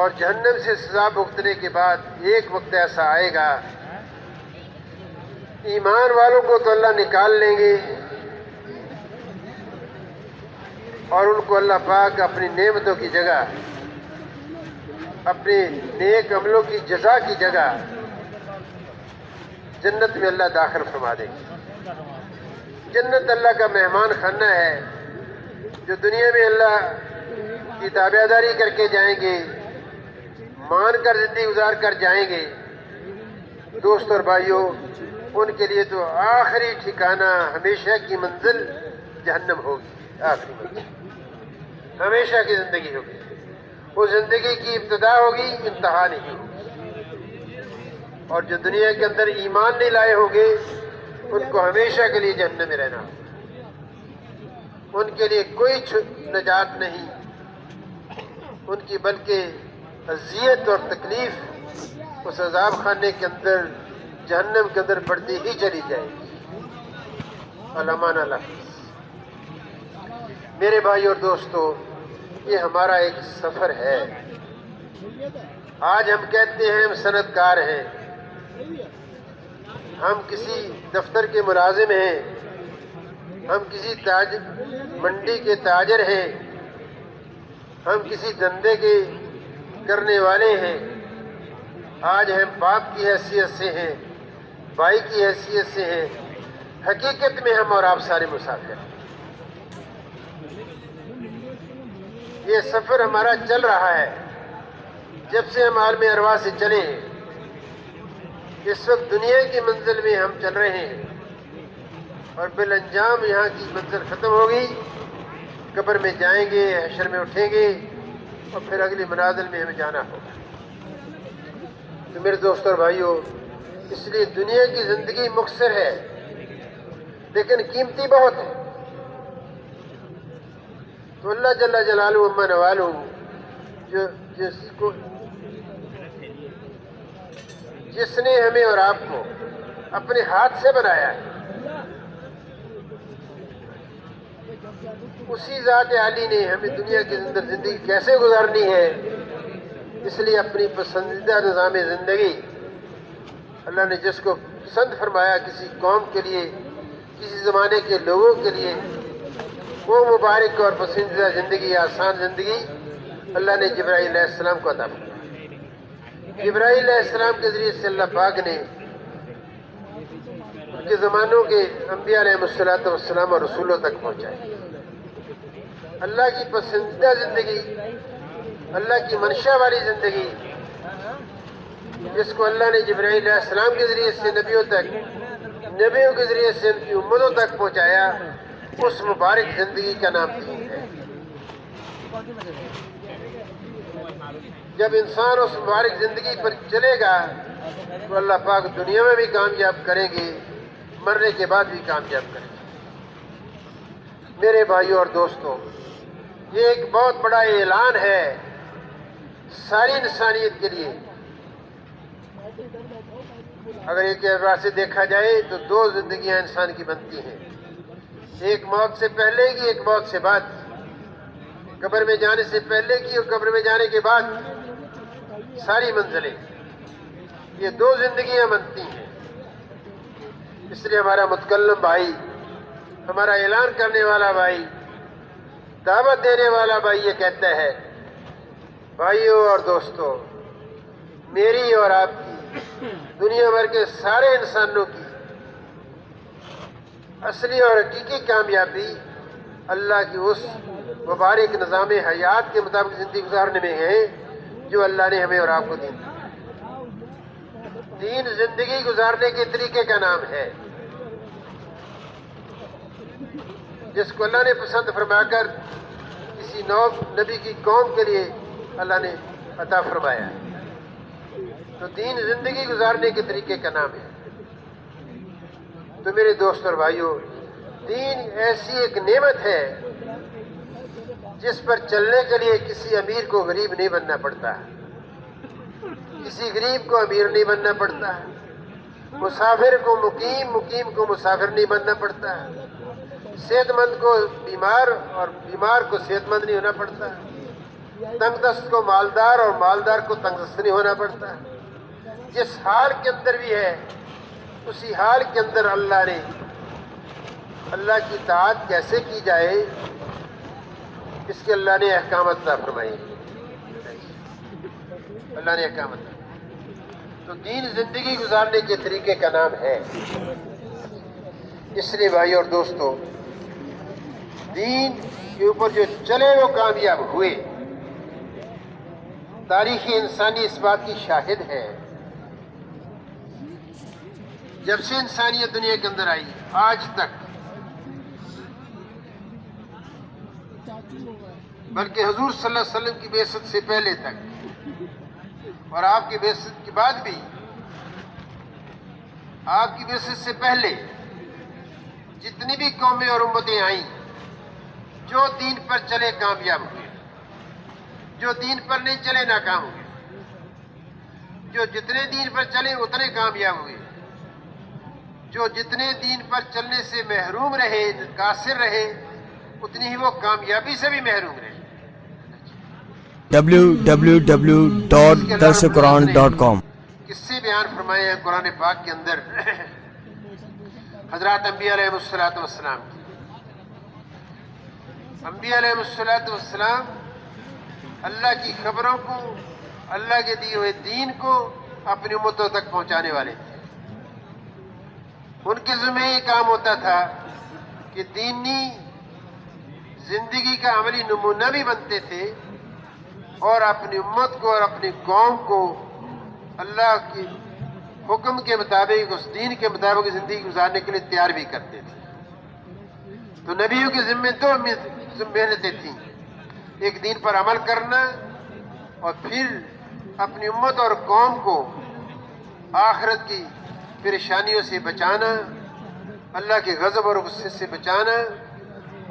اور جہنم سے سزا بھگتنے کے بعد ایک وقت ایسا آئے گا ایمان والوں کو تو اللہ نکال لیں گے اور ان کو اللہ پاک اپنی نعمتوں کی جگہ، اپنے نیک عملوں کی جزا کی جگہ جنت میں اللہ داخل فرما دیں گے۔ جنت اللہ کا مہمان خانہ ہے جو دنیا میں اللہ کی تابعداری کر کے جائیں گے، مان کر زندگی گزار کر جائیں گے۔ دوست اور بھائیوں ان کے لیے تو آخری ٹھکانہ ہمیشہ کی منزل جہنم ہوگی، آخری منزل ہمیشہ کی زندگی ہوگی۔ وہ زندگی کی ابتدا ہوگی، انتہا نہیں ہوگی۔ اور جو دنیا کے اندر ایمان نہیں لائے ہوں گے ان کو ہمیشہ کے لیے جہنم میں رہنا ہوگا، ان کے لیے کوئی نجات نہیں، ان کی بلکہ اذیت اور تکلیف اس عذاب خانے کے اندر جہنم کے اندر بڑھتی ہی چلی جائے گی۔ الامان اللہ میرے بھائی اور دوستو، یہ ہمارا ایک سفر ہے۔ آج ہم کہتے ہیں ہم صنعت کار ہیں، ہم کسی دفتر کے ملازم ہیں، ہم کسی منڈی کے تاجر ہیں، ہم کسی دھندے کے کرنے والے ہیں۔ آج ہم باپ کی حیثیت سے ہیں، بھائی کی حیثیت سے ہیں، حقیقت میں ہم اور آپ سارے مسافر ہیں۔ یہ سفر ہمارا چل رہا ہے جب سے ہم عالم ارواح سے چلے ہیں۔ اس وقت دنیا کی منزل میں ہم چل رہے ہیں اور بالانجام یہاں کی منزل ختم ہوگی، قبر میں جائیں گے، حشر میں اٹھیں گے، اور پھر اگلی منازل میں ہمیں جانا ہوگا۔ تو میرے دوستوں اور بھائیوں، اس لیے دنیا کی زندگی مختصر ہے لیکن قیمتی بہت ہے۔ تو اللہ جل جلالہ و نوالہ جس نے ہمیں اور آپ کو اپنے ہاتھ سے بنایا ہے، اسی ذات عالی نے ہمیں دنیا کے اندر زندگی کیسے گزارنی ہے، اس لیے اپنی پسندیدہ نظام زندگی اللہ نے جس کو پسند فرمایا کسی قوم کے لیے، کسی زمانے کے لوگوں کے لیے، وہ مبارک اور پسندیدہ زندگی، آسان زندگی اللہ نے جبرائیل علیہ السلام کو عطا فرمائی۔ جبرائیل علیہ السلام کے ذریعے سے اللہ پاک نے ان کے زمانوں کے انبیاء علیہ السلام اور رسولوں تک پہنچائی۔ اللہ کی پسندیدہ زندگی، اللہ کی منشا والی زندگی، جس کو اللہ نے جبرائیل علیہ السلام کے ذریعے سے نبیوں تک، نبیوں کے ذریعے سے ان کی امتوں تک پہنچایا، اس مبارک زندگی کا نام دین ہے۔ جب انسان اس مبارک زندگی پر چلے گا تو اللہ پاک دنیا میں بھی کامیاب کریں گے، مرنے کے بعد بھی کامیاب کریں گے۔ میرے بھائیوں اور دوستوں، یہ ایک بہت بڑا اعلان ہے ساری انسانیت کے لیے۔ اگر ایک اعتبار سے دیکھا جائے تو دو زندگیاں انسان کی بنتی ہیں، ایک موت سے پہلے کی، ایک موت سے بعد کی، قبر میں جانے سے پہلے کی اور قبر میں جانے کے بعد ساری منزلیں، یہ دو زندگیاں بنتی ہیں۔ اس لیے ہمارا متکلم بھائی، ہمارا اعلان کرنے والا بھائی، دعوت دینے والا بھائی یہ کہتا ہے، بھائیوں اور دوستوں، میری اور آپ کی، دنیا بھر کے سارے انسانوں کی اصلی اور حقیقی کامیابی اللہ کی اس مبارک نظام حیات کے مطابق زندگی گزارنے میں ہے جو اللہ نے ہمیں اور آپ کو دین دی۔ دین زندگی گزارنے کے طریقے کا نام ہے جس کو اللہ نے پسند فرما کر کسی نبی کی قوم کے لیے اللہ نے عطا فرمایا ہے۔ تو دین زندگی گزارنے کے طریقے کا نام ہے۔ تو میرے دوست اور بھائیوں، دین ایسی ایک نعمت ہے جس پر چلنے کے لیے کسی امیر کو غریب نہیں بننا پڑتا، کسی غریب کو امیر نہیں بننا پڑتا، مسافر کو مقیم، مقیم کو مسافر نہیں بننا پڑتا، صحت مند کو بیمار اور بیمار کو صحت مند نہیں ہونا پڑتا، تنگ دست کو مالدار اور مالدار کو تنگ دست نہیں ہونا پڑتا۔ جس حال کے اندر بھی ہے اسی حال کے اندر اللہ نے اللہ کی اطاعت کیسے کی جائے اس کے اللہ نے احکامات عطا فرمائے۔ اللہ نے احکامات عطا فرمائے۔ تو دین زندگی گزارنے کے طریقے کا نام ہے۔ اس لیے بھائی اور دوستو، دین کے اوپر جو چلے وہ کامیاب ہوئے۔ تاریخ انسانی اس بات کی شاہد ہے، جب سے انسانیت دنیا کے اندر آئی آج تک، بلکہ حضور صلی اللہ علیہ وسلم کی بعثت سے پہلے تک اور آپ کی بعثت کے بعد بھی، آپ کی بعثت سے پہلے جتنی بھی قومیں اور امتیں آئیں، جو دین پر چلے کامیاب ہوئے، جو دین پر نہیں چلے ناکام ہوئے، جو جتنے دین پر چلے اتنے کامیاب ہوئے، جو جتنے دین پر چلنے سے محروم رہے، قاصر رہے، اتنی ہی وہ کامیابی سے بھی محروم رہے۔ www.darsuquran.com کس سے بیان فرمائے ہیں قرآن پاک کے اندر حضرات انبیاء علیہ السلام کی۔ انبیاء علیہ السلام اللہ کی خبروں کو، اللہ کے دیے ہوئے دین کو اپنی امتوں تک پہنچانے والے تھے۔ ان کے ذمہ یہ کام ہوتا تھا کہ دینی زندگی کا عملی نمونہ بھی بنتے تھے اور اپنی امت کو اور اپنی قوم کو اللہ کے حکم کے مطابق، اس دین کے مطابق زندگی گزارنے کے لیے تیار بھی کرتے تھے۔ تو نبیوں کے ذمہ دو محنتیں تھیں، ایک دین پر عمل کرنا اور پھر اپنی امت اور قوم کو آخرت کی پریشانیوں سے بچانا، اللہ کے غضب اور غصے سے بچانا،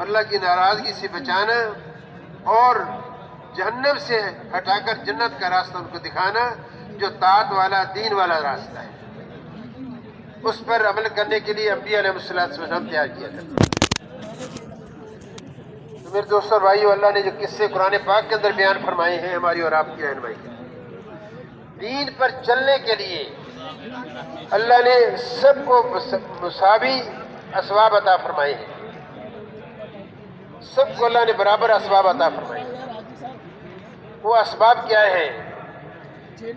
اللہ کی ناراضگی سے بچانا، اور جہنم سے ہٹا کر جنت کا راستہ ان کو دکھانا، جو طاعت والا دین والا راستہ ہے۔ اس پر عمل کرنے کے لیے انبیاء علیہ السلام تیار کیا کرتے ہیں۔ تو میرے دوستوں اور بھائیو، اللہ نے جو قصے قرآن پاک کے اندر بیان فرمائے ہیں ہماری اور آپ کی رہنمائی کے دین پر چلنے کے لیے اللہ نے سب کو مساوی اسباب عطا فرمائے ہیں، سب کو اللہ نے برابر اسباب عطا فرمائے ہیں۔ وہ اسباب کیا ہیں؟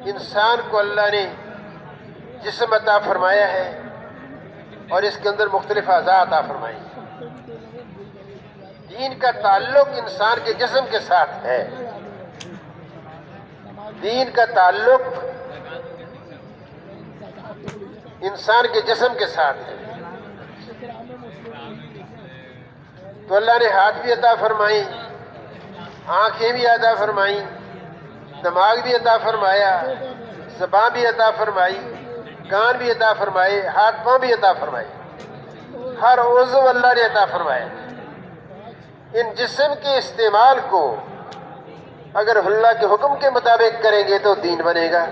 انسان کو اللہ نے جسم عطا فرمایا ہے اور اس کے اندر مختلف اعضاء عطا فرمائے ہیں۔ دین کا تعلق انسان کے جسم کے ساتھ ہے، دین کا تعلق انسان کے جسم کے ساتھ ہے۔ تو اللہ نے ہاتھ بھی عطا فرمائی، آنکھیں بھی عطا فرمائی، دماغ بھی عطا فرمایا، زبان بھی عطا فرمائی، کان بھی عطا فرمائے، ہاتھ پاؤں بھی عطا فرمائے، ہر عضو اللہ نے عطا فرمایا۔ ان جسم کے استعمال کو اگر اللہ کے حکم کے مطابق کریں گے تو دین بنے گا،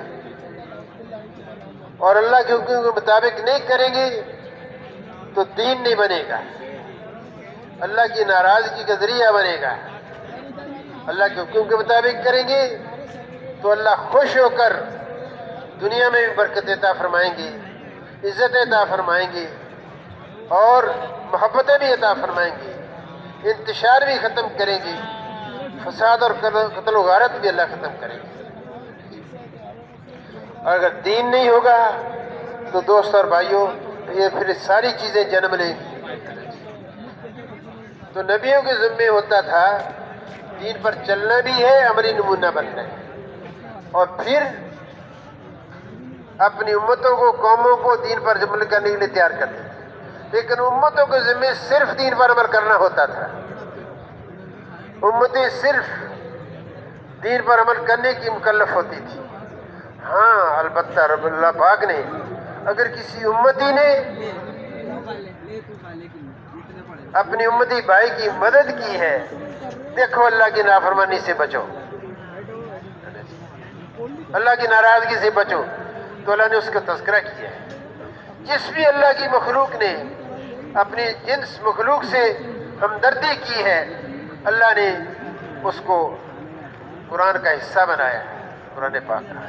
اور اللہ کے حکم کے مطابق نہیں کریں گے تو دین نہیں بنے گا، اللہ کی ناراضگی کا ذریعہ بنے گا۔ اللہ کے حکم کے مطابق کریں گے تو اللہ خوش ہو کر دنیا میں بھی برکت عطا فرمائیں گے، عزت عطا فرمائیں گے، اور محبتیں بھی عطا فرمائیں گے، انتشار بھی ختم کریں گے، فساد اور قتل و غارت بھی اللہ ختم کریں گے۔ اور اگر دین نہیں ہوگا تو دوست اور بھائیوں، یہ پھر ساری چیزیں جنم لیں گی۔ تو نبیوں کے ذمے ہوتا تھا دین پر چلنا بھی ہے، عملی نمونہ بننا ہے، اور پھر اپنی امتوں کو، قوموں کو دین پر عمل کرنے کے لیے تیار کرتے تھے۔ لیکن امتوں کے ذمے صرف دین پر عمل کرنا ہوتا تھا، امتیں صرف دین پر عمل کرنے کی مکلف ہوتی تھی۔ ہاں البتہ رب اللہ پاک نے اگر کسی امتی نے اپنی امتی بھائی کی مدد کی ہے، دیکھو اللہ کی نافرمانی سے بچو، اللہ کی ناراضگی سے بچو، تو اللہ نے اس کا تذکرہ کیا ہے۔ جس بھی اللہ کی مخلوق نے اپنی جنس مخلوق سے ہمدردی کی ہے، اللہ نے اس کو قرآن کا حصہ بنایا ہے، قرآن پاک کا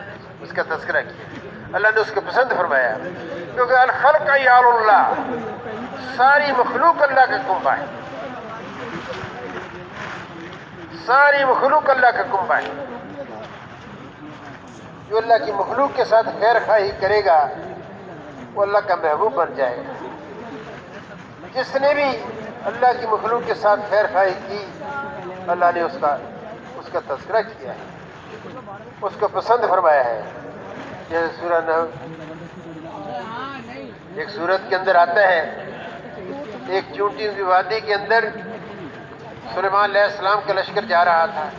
اس کا تذکرہ کیا، اللہ نے اس کو پسند فرمایا، کیونکہ الخلق عیال اللہ، ساری مخلوق اللہ کا کنبہ ہے، ساری مخلوق اللہ کا کنبہ ہے۔ جو اللہ کی مخلوق کے ساتھ خیر خواہی کرے گا وہ اللہ کا محبوب بن جائے گا۔ جس نے بھی اللہ کی مخلوق کے ساتھ خیر خواہی کی، اللہ نے اس کا تذکرہ کیا ہے، اس کو پسند فرمایا ہے۔ جیسے سورہ نحل ایک سورت کے اندر آتا ہے، ایک چونٹی کی وادی کے اندر سلیمان علیہ السلام کا لشکر جا رہا تھا۔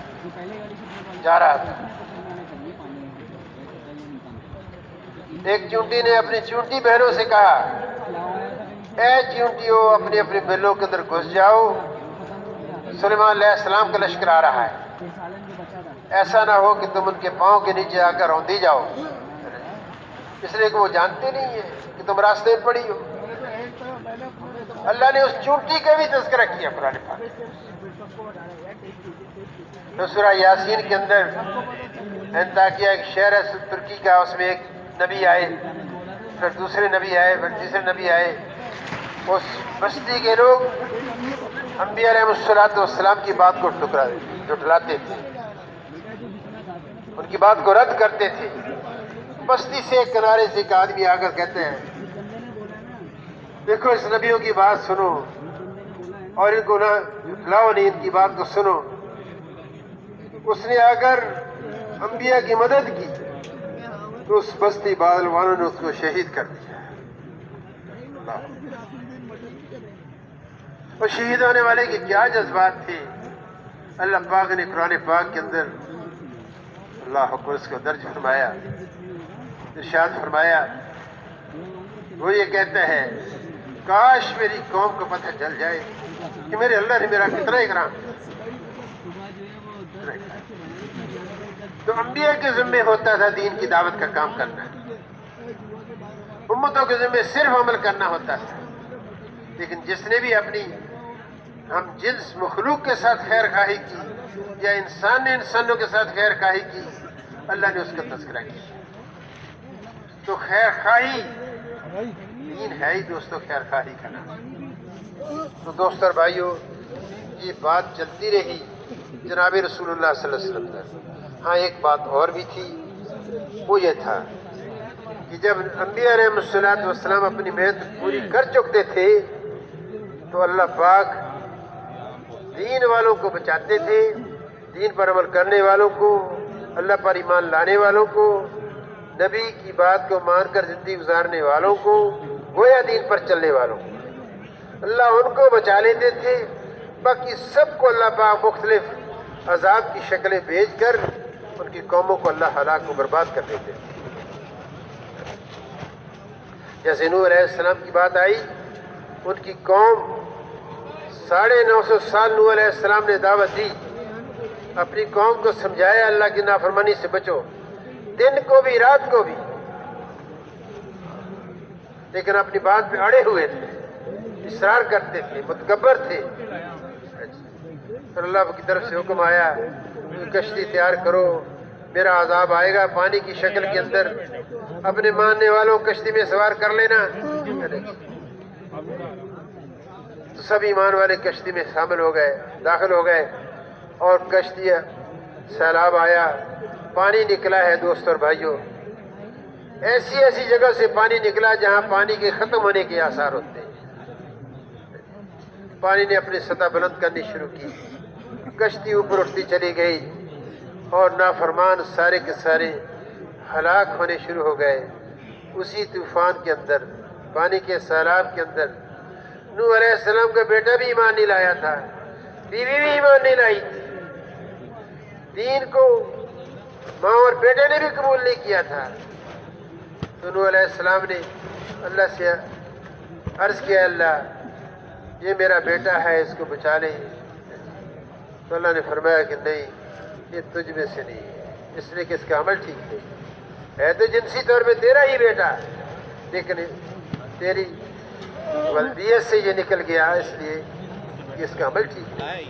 ایک چونٹی نے اپنی چونٹی بہنوں سے کہا، اے چونٹیوں اپنی اپنی بلوں کے اندر گھس جاؤ، سلیمان علیہ السلام کا لشکر آ رہا ہے، ایسا نہ ہو کہ تم ان کے پاؤں کے نیچے آ کر روندی جاؤ، اس لیے کہ وہ جانتے نہیں ہیں کہ تم راستے میں پڑی ہو۔ اللہ نے اس چونٹی کا بھی تذکرہ کیا قرآن پاک۔ تو سورہ یاسین کے اندر انطاکیہ ایک شہر ہے ترکی کا، اس میں ایک نبی آئے، پھر دوسرے نبی آئے، پھر تیسرے نبی آئے۔ اس بستی کے لوگ انبیاء علیہ السلام کی بات کو جھٹلاتے تھے، ان کی بات کو رد کرتے تھے۔ بستی سے ایک کنارے سے ایک آدمی آ کر کہتے ہیں، دیکھو اس نبیوں کی بات سنو اور ان کو نہ جھٹلاؤ نہیں، ان کی بات کو سنو۔ اس نے آ کر انبیاء کی مدد کی تو اس بستی بادل والوں نے اس کو شہید کر دیا۔ اور شہید ہونے والے کے کیا جذبات تھے، اللہ پاک نے قرآن پاک کے اندر اللہ اکبر اس کو درج فرمایا، ارشاد فرمایا، وہ یہ کہتا ہے کاش میری قوم کو پتہ چل جائے کہ میرے اللہ نے میرا کتنا اکرام کیا۔ تو انبیاء کے ذمے ہوتا تھا دین کی دعوت کا کام کرنا، امتوں کے ذمے صرف عمل کرنا ہوتا تھا، لیکن جس نے بھی اپنی ہم جنس مخلوق کے ساتھ خیر خواہی کی یا انسان نے انسانوں کے ساتھ خیر خواہی کی، اللہ نے اس کا تذکرہ کیا۔ تو خیر خواہی دین ہے ہی دوستو، خیر خواہی کا نام۔ تو دوستو اور بھائیو، یہ بات چلتی رہی جناب رسول اللہ صلی اللہ علیہ وسلم تک۔ ہاں ایک بات اور بھی تھی، وہ یہ تھا کہ جب انبیاء علیہ السلام اپنی محنت پوری کر چکتے تھے تو اللہ پاک دین والوں کو بچاتے تھے، دین پر عمل کرنے والوں کو، اللہ پر ایمان لانے والوں کو، نبی کی بات کو مان کر زندگی گزارنے والوں کو، گویا دین پر چلنے والوں کو اللہ ان کو بچا لیتے تھے۔ باقی سب کو اللہ پاک مختلف عذاب کی شکلیں بھیج کر ان کی قوموں کو اللہ ہلاک و برباد کر دیتے تھے۔ جیسے نوح علیہ السلام کی بات آئی، ان کی قوم 950 سال نوح علیہ السلام نے دعوت دی، اپنی قوم کو سمجھایا اللہ کی نافرمانی سے بچو، دن کو بھی رات کو بھی، لیکن اپنی بات پہ اڑے ہوئے تھے، اصرار کرتے تھے، متکبر تھے۔ پھر اللہ کی طرف سے حکم آیا کشتی تیار کرو، میرا عذاب آئے گا پانی کی شکل کے اندر، اپنے ماننے والوں کشتی میں سوار کر لینا۔ تو سب ایمان والے کشتی میں شامل ہو گئے، داخل ہو گئے، اور کشتی سیلاب آیا، پانی نکلا ہے دوست اور بھائیوں، ایسی ایسی جگہ سے پانی نکلا جہاں پانی کے ختم ہونے کے آثار ہوتے ہیں۔ پانی نے اپنی سطح بلند کرنی شروع کی، کشتی اوپر اٹھتی چلی گئی، اور نافرمان سارے کے سارے ہلاک ہونے شروع ہو گئے۔ اسی طوفان کے اندر، پانی کے سیلاب کے اندر، نوح علیہ السلام کا بیٹا بھی ایمان نہیں لایا تھا، بیوی بھی ایمان نہیں لائی تھی، دین کو ماں اور بیٹے نے بھی قبول نہیں کیا تھا۔ تو نوح علیہ السلام نے اللہ سے عرض کیا، اللہ یہ میرا بیٹا ہے، اس کو بچا لیں۔ تو اللہ نے فرمایا کہ نہیں، یہ تجھ میں سے نہیں ہے، اس لیے کہ اس کا عمل ٹھیک نہیں ہے تو جنسی طور پہ تیرا ہی بیٹا، لیکن تیری والدیت سے یہ نکل گیا، اس لیے کہ اس کا عمل ٹھیک نہیں۔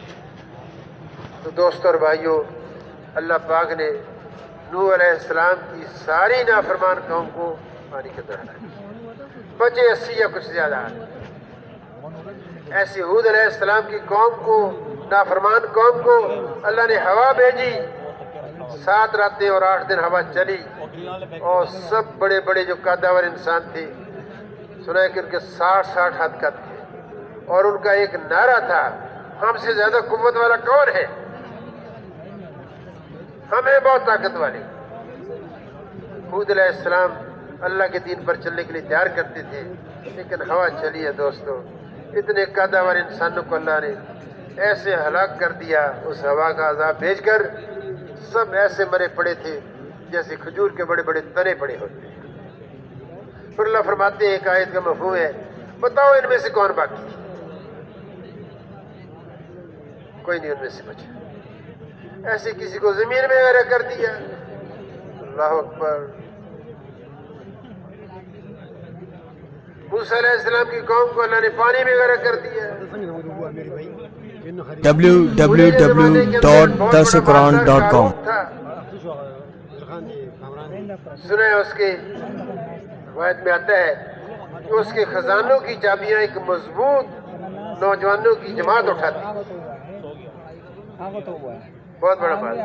تو دوستو اور بھائیوں، اللہ پاک نے نوح علیہ السلام کی ساری نافرمان قوم کو پانی کے اندر ہلاک، بچے 80 یا کچھ زیادہ۔ ایسے ہود علیہ السلام کی قوم کو، نافرمان قوم کو اللہ نے ہوا بھیجی، 7 راتیں اور 8 دن ہوا چلی، اور سب بڑے بڑے جو قدور انسان تھے، سنا ہے کہ ان کے 60 ہاتھ قد تھے، اور ان کا ایک نعرہ تھا، ہم سے زیادہ قوت والا کون ہے، ہم ہیں بہت طاقت والے۔ ہود علیہ السلام اللہ کے دین پر چلنے کے لیے تیار کرتے تھے، لیکن ہوا چلی ہے دوستو، اتنے قدور انسانوں کو اللہ نے ایسے ہلاک کر دیا، اس ہوا کا عذاب بھیج کر، سب ایسے مرے پڑے تھے جیسے کھجور کے بڑے بڑے تنے پڑے ہوتے ہیں۔ پھر اللہ فرماتے ہیں، ایک آیت کا مفہوم ہے، بتاؤ ان میں سے کون باقی ہے؟ کوئی نہیں ان میں سے بچا، ایسے کسی کو زمین میں غرق کر دیا۔ اللہ اکبر۔ موسیٰ علیہ السلام کی قوم کو اللہ نے پانی میں غرق کر دیا۔ www.darsuquran.com سنیں اس کے روایت میں آتا ہے کہ اس کے خزانوں کی چابیاں ایک مضبوط نوجوانوں کی جماعت اٹھاتی، بہت بڑا بات،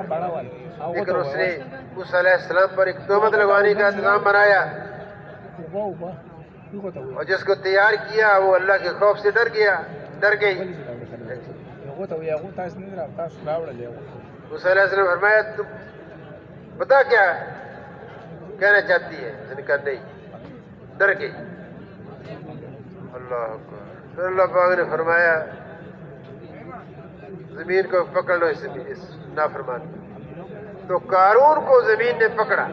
لیکن اس نے موسیٰ علیہ السلام پر ایک تہمت لگوانے کا انتظام بنایا، اور جس کو تیار کیا وہ اللہ کے خوف سے ڈر گئی۔ موسیٰ علیہ السلام فرمایا، تم بتا کیا کہنا چاہتی ہے؟ اس نے کہا نہیں، ڈر گئی۔ اللہ اکبر۔ پھر اللہ پاک نے فرمایا، زمین کو پکڑ لو اس نافرمان کو۔ تو قارون کو زمین نے پکڑا،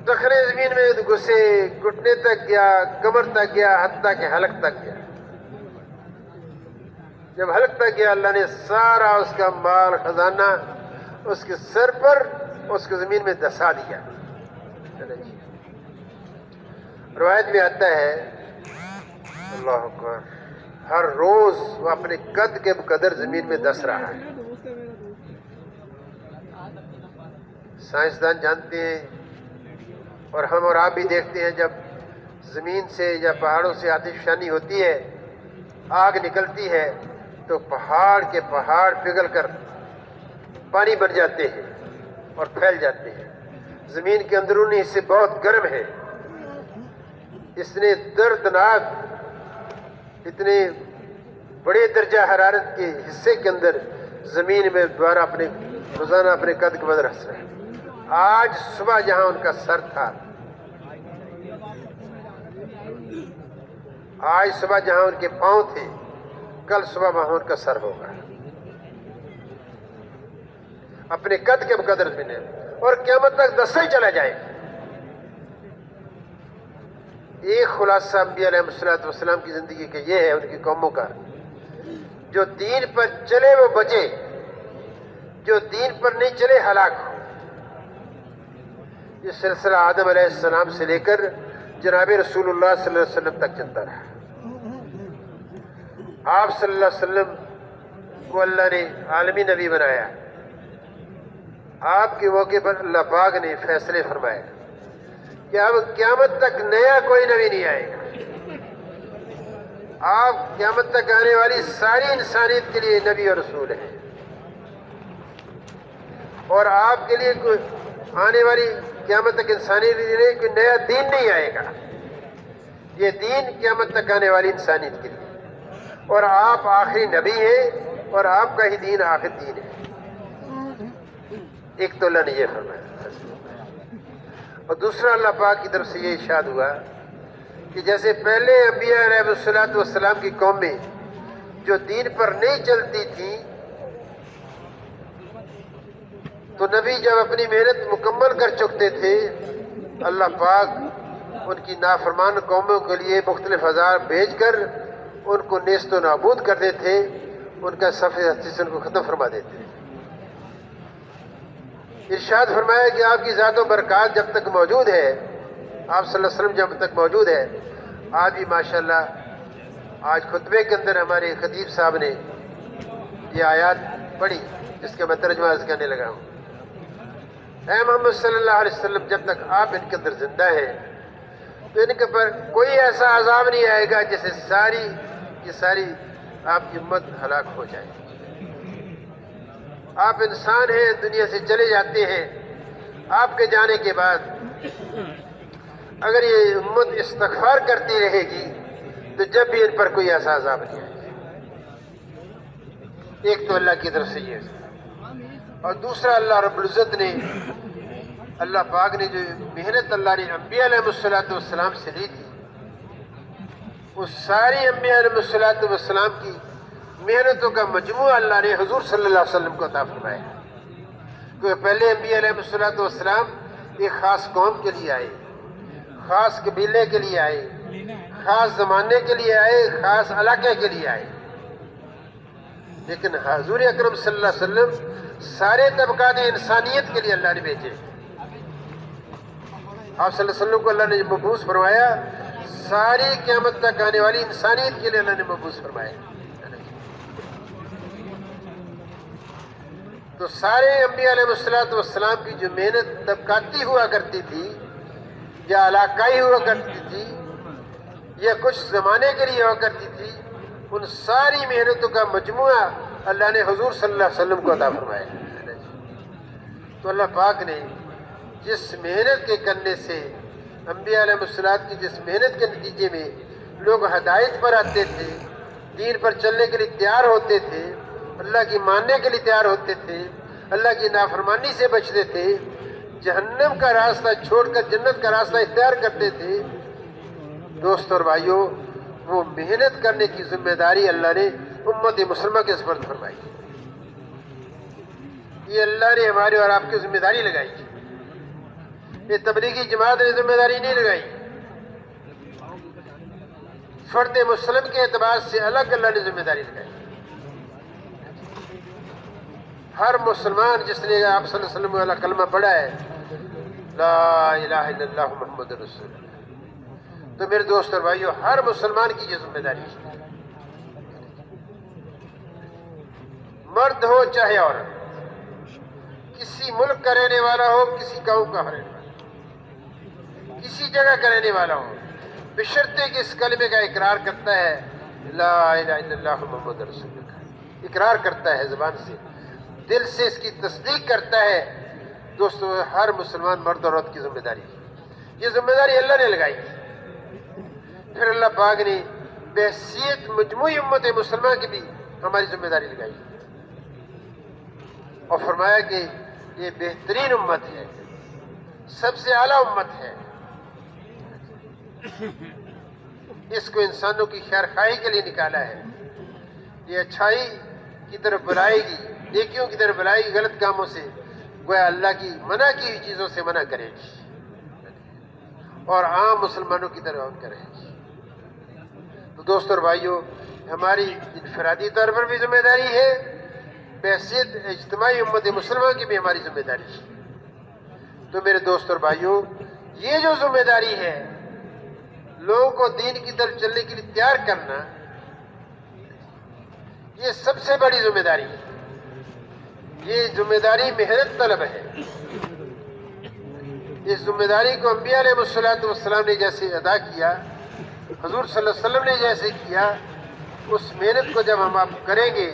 دخنے زمین میں گھسے، گھٹنے تک گیا، کمر تک گیا، حتیٰ کہ حلق تک گیا۔ جب حلق تک گیا اللہ نے سارا اس کا مال خزانہ اس کے سر پر اس کو زمین میں دسا دیا۔ روایت میں آتا ہے اللہ اکبر، ہر روز وہ اپنے قد کے بقدر زمین میں دس رہا ہے۔ سائنسدان جانتے ہیں اور ہم اور آپ بھی دیکھتے ہیں، جب زمین سے یا پہاڑوں سے آتش فشانی ہوتی ہے، آگ نکلتی ہے تو پہاڑ کے پہاڑ پگھل کر پانی بن جاتے ہیں اور پھیل جاتے ہیں۔ زمین کے اندرونی حصے بہت گرم ہے، اتنے دردناک، اتنے بڑے درجہ حرارت کے حصے کے اندر زمین میں دوبارہ روزانہ اپنے قد کے بدر ہنس رہے ہیں۔ آج صبح جہاں ان کا سر تھا، آج صبح جہاں ان کے پاؤں تھے، کل صبح وہاں ان کا سر ہوگا، اپنے قد کے بقدر میں، اور قیامت تک دستا ہی چلا جائے۔ ایک خلاصہ انبیاء علیہ السلام کی زندگی کا یہ ہے، ان کی قوموں کا، جو دین پر چلے وہ بچے، جو دین پر نہیں چلے ہلاک ہو۔ یہ سلسلہ آدم علیہ السلام سے لے کر جناب رسول اللہ صلی اللہ علیہ وسلم تک چلتا رہا۔ آپ صلی اللہ علیہ وسلم کو اللہ نے عالمی نبی بنایا۔ آپ کے موقع پر اللہ پاک نے فیصلے فرمائے کہ اب قیامت تک نیا کوئی نبی نہیں آئے گا۔ آپ قیامت تک آنے والی ساری انسانیت کے لیے نبی اور رسول ہیں، اور آپ کے لیے کوئی آنے والی قیامت تک انسانیت کے لیے کوئی نیا دین نہیں آئے گا۔ یہ دین قیامت تک آنے والی انسانیت کے لیے، اور آپ آخری نبی ہیں، اور آپ کا ہی دین آخر دین ہے۔ ایک تو اللہ نے یہ فرمایا، اور دوسرا اللہ پاک کی طرف سے یہ ارشاد ہوا کہ جیسے پہلے انبیاء علیہ السلام کی قومیں جو دین پر نہیں چلتی تھی، تو نبی جب اپنی محنت مکمل کر چکتے تھے، اللہ پاک ان کی نافرمان قوموں کے لیے مختلف عذاب بھیج کر ان کو نیست و نابود کر دیتے، ان کا صفحہ ہستی سے ان کو ختم فرما دیتے۔ ارشاد فرمایا کہ آپ کی ذات و برکات جب تک موجود ہے، آپ صلی اللہ علیہ وسلم جب تک موجود ہے، آج بھی ماشاءاللہ آج خطبے کے اندر ہمارے خطیب صاحب نے یہ آیات پڑھی جس کا میں ترجمہ عرض کرنے لگا ہوں۔ اے محمد صلی اللہ علیہ وسلم، جب تک آپ ان کے اندر زندہ ہیں تو ان کے پر کوئی ایسا عذاب نہیں آئے گا جیسے ساری کی ساری آپ کی امت ہلاک ہو جائے۔ آپ انسان ہیں، دنیا سے چلے جاتے ہیں، آپ کے جانے کے بعد اگر یہ امت استغفار کرتی رہے گی تو جب بھی ان پر کوئی ایسا عذاب نہیں آئے گا۔ ایک تو اللہ کی طرف سے یہ، اور دوسرا اللہ رب العزت نے، اللہ پاک نے جو محنت اللہ نے انبیاء علیہ السلام سے لی تھی، وہ ساری انبیاء علیہ السلام کی محنتوں کا مجموعہ اللہ نے حضور صلی اللہ علیہ وسلم کو عطا فرمایا۔ کیونکہ پہلے انبیاء علیہ السلام ایک خاص قوم کے لیے آئے، خاص قبیلے کے لیے آئے، خاص زمانے کے لیے آئے، خاص علاقے کے لیے آئے، لیکن حضور اکرم صلی اللہ علیہ وسلم سارے طبقات انسانیت کے لیے اللہ نے بھیجے۔ آپ صلی اللہ علیہ وسلم کو اللہ نے مبعوث فرمایا، ساری قیامت تک آنے والی انسانیت کے لیے اللہ نے مبعوث فرمایا۔ تو سارے انبیاء علیہ السلام کی جو محنت طبقاتی ہوا کرتی تھی یا علاقائی ہوا کرتی تھی یا کچھ زمانے کے لیے ہوا کرتی تھی، ان ساری محنتوں کا مجموعہ اللہ نے حضور صلی اللہ علیہ وسلم کو عطا فرمایا۔ تو اللہ پاک نے جس محنت کے کرنے سے انبیاء علیہ السلام کی جس محنت کے نتیجے میں لوگ ہدایت پر آتے تھے، دین پر چلنے کے لیے تیار ہوتے تھے، اللہ کی ماننے کے لیے تیار ہوتے تھے، اللہ کی نافرمانی سے بچتے تھے، جہنم کا راستہ چھوڑ کر جنت کا راستہ اختیار کرتے تھے، دوست اور بھائیوں، وہ محنت کرنے کی ذمہ داری اللہ نے امت مسلمہ کے سپرد فرمائی۔ یہ اللہ نے ہماری اور آپ کی ذمہ داری لگائی. یہ تبلیغی جماعت نے ذمہ داری نہیں لگائی. فرد مسلم کے اعتبار سے الگ اللہ نے ذمہ داری لگائی. ہر مسلمان جس نے آپ صلی اللہ علیہ وسلم والا کلمہ پڑھا ہے لا الہ الا اللہ محمد رسول اللہ، تو میرے دوست اور بھائیو ہر مسلمان کی یہ ذمہ داری ہے، مرد ہو چاہے عورت، کسی ملک کا رہنے والا ہو، کسی گاؤں کا رہنے والا، کسی جگہ کا رہنے والا ہو، بشرطے کہ اس کلمے کا اقرار کرتا ہے لا الہ الا اللہ محمد رسول اللہ، اقرار کرتا ہے زبان سے، دل سے اس کی تصدیق کرتا ہے. دوستو ہر مسلمان مرد اور عورت کی ذمہ داری ہے. یہ ذمہ داری اللہ نے لگائی. پھر اللہ پاک نے بحیثیت مجموعی امت مسلمہ کی بھی ہماری ذمہ داری لگائی اور فرمایا کہ یہ بہترین امت ہے، سب سے اعلیٰ امت ہے. اس کو انسانوں کی خیر خواہی کے لیے نکالا ہے. یہ اچھائی کی طرف بلائے گی، نیکیوں کی طرف بلائے گی، غلط کاموں سے گویا اللہ کی منع کی ہوئی چیزوں سے منع کرے گی اور عام مسلمانوں کی طرف کرے گی. تو دوستو اور بھائیو ہماری انفرادی طور پر بھی ذمہ داری ہے، بحیثیت اجتماعی امت مسلمہ کی بھی ہماری ذمہ داری ہے. تو میرے دوستو اور بھائیو یہ جو ذمہ داری ہے لوگوں کو دین کی طرف چلنے کے لیے تیار کرنا، یہ سب سے بڑی ذمہ داری ہے. یہ ذمہ داری محنت طلب ہے. اس ذمہ داری کو انبیاء علیہ السلام نے جیسے ادا کیا، حضور صلی اللہ علیہ وسلم نے جیسے کیا، اس محنت کو جب ہم آپ کریں گے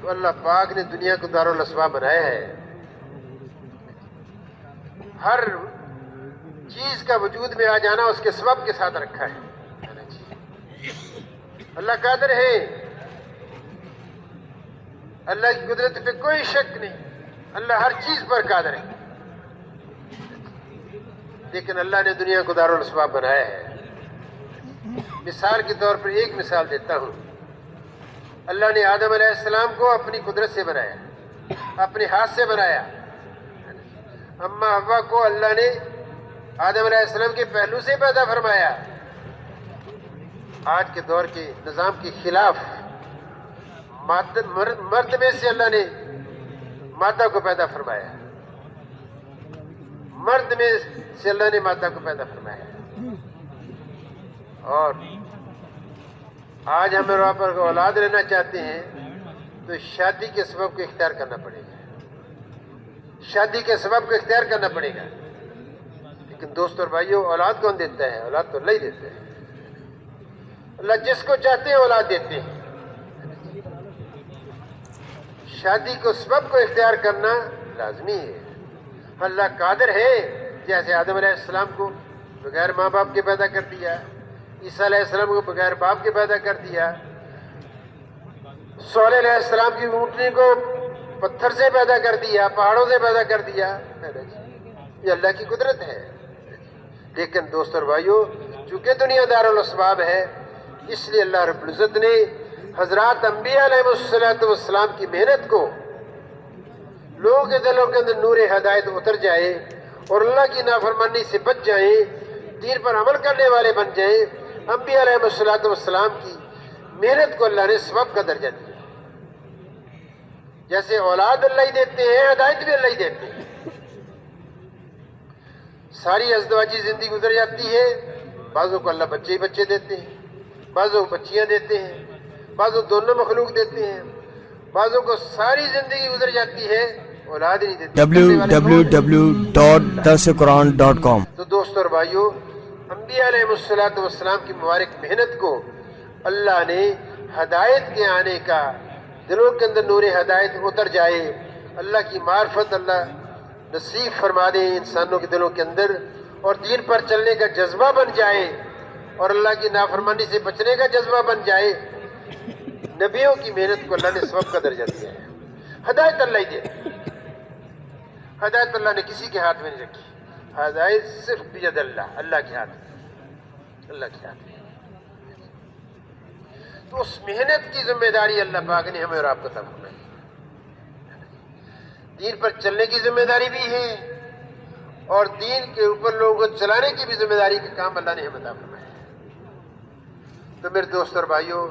تو اللہ پاک نے دنیا کو دارالاسباب بنایا ہے. ہر چیز کا وجود میں آ جانا اس کے سبب کے ساتھ رکھا ہے. اللہ قادر ہے، اللہ کی قدرت پہ کوئی شک نہیں، اللہ ہر چیز پر قادر ہے. لیکن اللہ نے دنیا کو دارالاسباب بنایا ہے. مثال کے طور پر ایک مثال دیتا ہوں. اللہ نے آدم علیہ السلام کو اپنی قدرت سے بنایا، اپنے ہاتھ سے بنایا. اما حوا کو اللہ نے آدم علیہ السلام کے پہلو سے پیدا فرمایا. آج کے دور کے نظام کے خلاف مرد میں سے اللہ نے مادہ کو پیدا فرمایا، مرد میں سے اللہ نے مادہ کو پیدا فرمایا. اور آج ہمیں وہاں پر اولاد لینا چاہتے ہیں تو شادی کے سبب کو اختیار کرنا پڑے گا، شادی کے سبب کو اختیار کرنا پڑے گا. لیکن دوست اور بھائیو اولاد کون دیتا ہے؟ اولاد تو اللہ ہی دیتا ہے. اللہ جس کو چاہتے ہیں اولاد دیتے ہیں. شادی کو سبب کو اختیار کرنا لازمی ہے. اللہ قادر ہے، جیسے آدم علیہ السلام کو بغیر ماں باپ کے پیدا کر دیا، عیسیٰ علیہ السلام کو بغیر باپ کے پیدا کر دیا، صالح علیہ السلام کی اونٹنی کو پتھر سے پیدا کر دیا، پہاڑوں سے پیدا کر دیا. یہ اللہ کی قدرت ہے. لیکن دوست اور بھائیو چونکہ دنیا دارالاسباب ہے، اس لیے اللہ رب العزت نے حضرات انبیاء علیہ السلام کی محنت کو لوگوں کے دلوں کے اندر نور ہدایت اتر جائے اور اللہ کی نافرمانی سے بچ جائیں، دین پر عمل کرنے والے بن جائیں. انبیاء علیہ السلام کی محنت کو اللہ نے سبب کا درجہ دیا. جیسے اولاد اللہ ہی دیتے ہیں، ہدایت بھی اللہ ہی دیتے ہیں. ساری ازدواجی زندگی گزر جاتی ہے، بعضوں کو اللہ بچے ہی بچے دیتے ہیں، بعضوں کو بچیاں دیتے ہیں، بعضوں دونوں مخلوق دیتے ہیں، بعضوں کو ساری زندگی گزر جاتی ہے اولاد ہی نہیں دیتے. www.darsequran.com. تو دوستو اور بھائیو انبیاء علیہ السلام کی مبارک محنت کو اللہ نے ہدایت کے آنے کا، دلوں کے اندر نور ہدایت اتر جائے، اللہ کی معرفت اللہ نصیب فرما دے انسانوں کے دلوں کے اندر، اور دین پر چلنے کا جذبہ بن جائے اور اللہ کی نافرمانی سے بچنے کا جذبہ بن جائے. نبیوں کی محنت کو اللہ نے سبب کا درجہ دیا ہے. ہدایت اللہ ہی دے، ہدایت اللہ نے کسی کے ہاتھ میں نہیں رکھی. ہدایت صرف بید اللہ، اللہ کے ہاتھ میں، اللہ کے ہاتھ میں. تو اس محنت کی ذمہ داری اللہ پاک نے ہمیں اور آپ کو عطا فرمائی. دین پر چلنے کی ذمہ داری بھی ہے اور دین کے اوپر لوگوں کو چلانے کی بھی ذمہ داری کا کام اللہ نے ہمیں عطا فرمایا ہے۔ تو میرے دوست اور بھائیوں،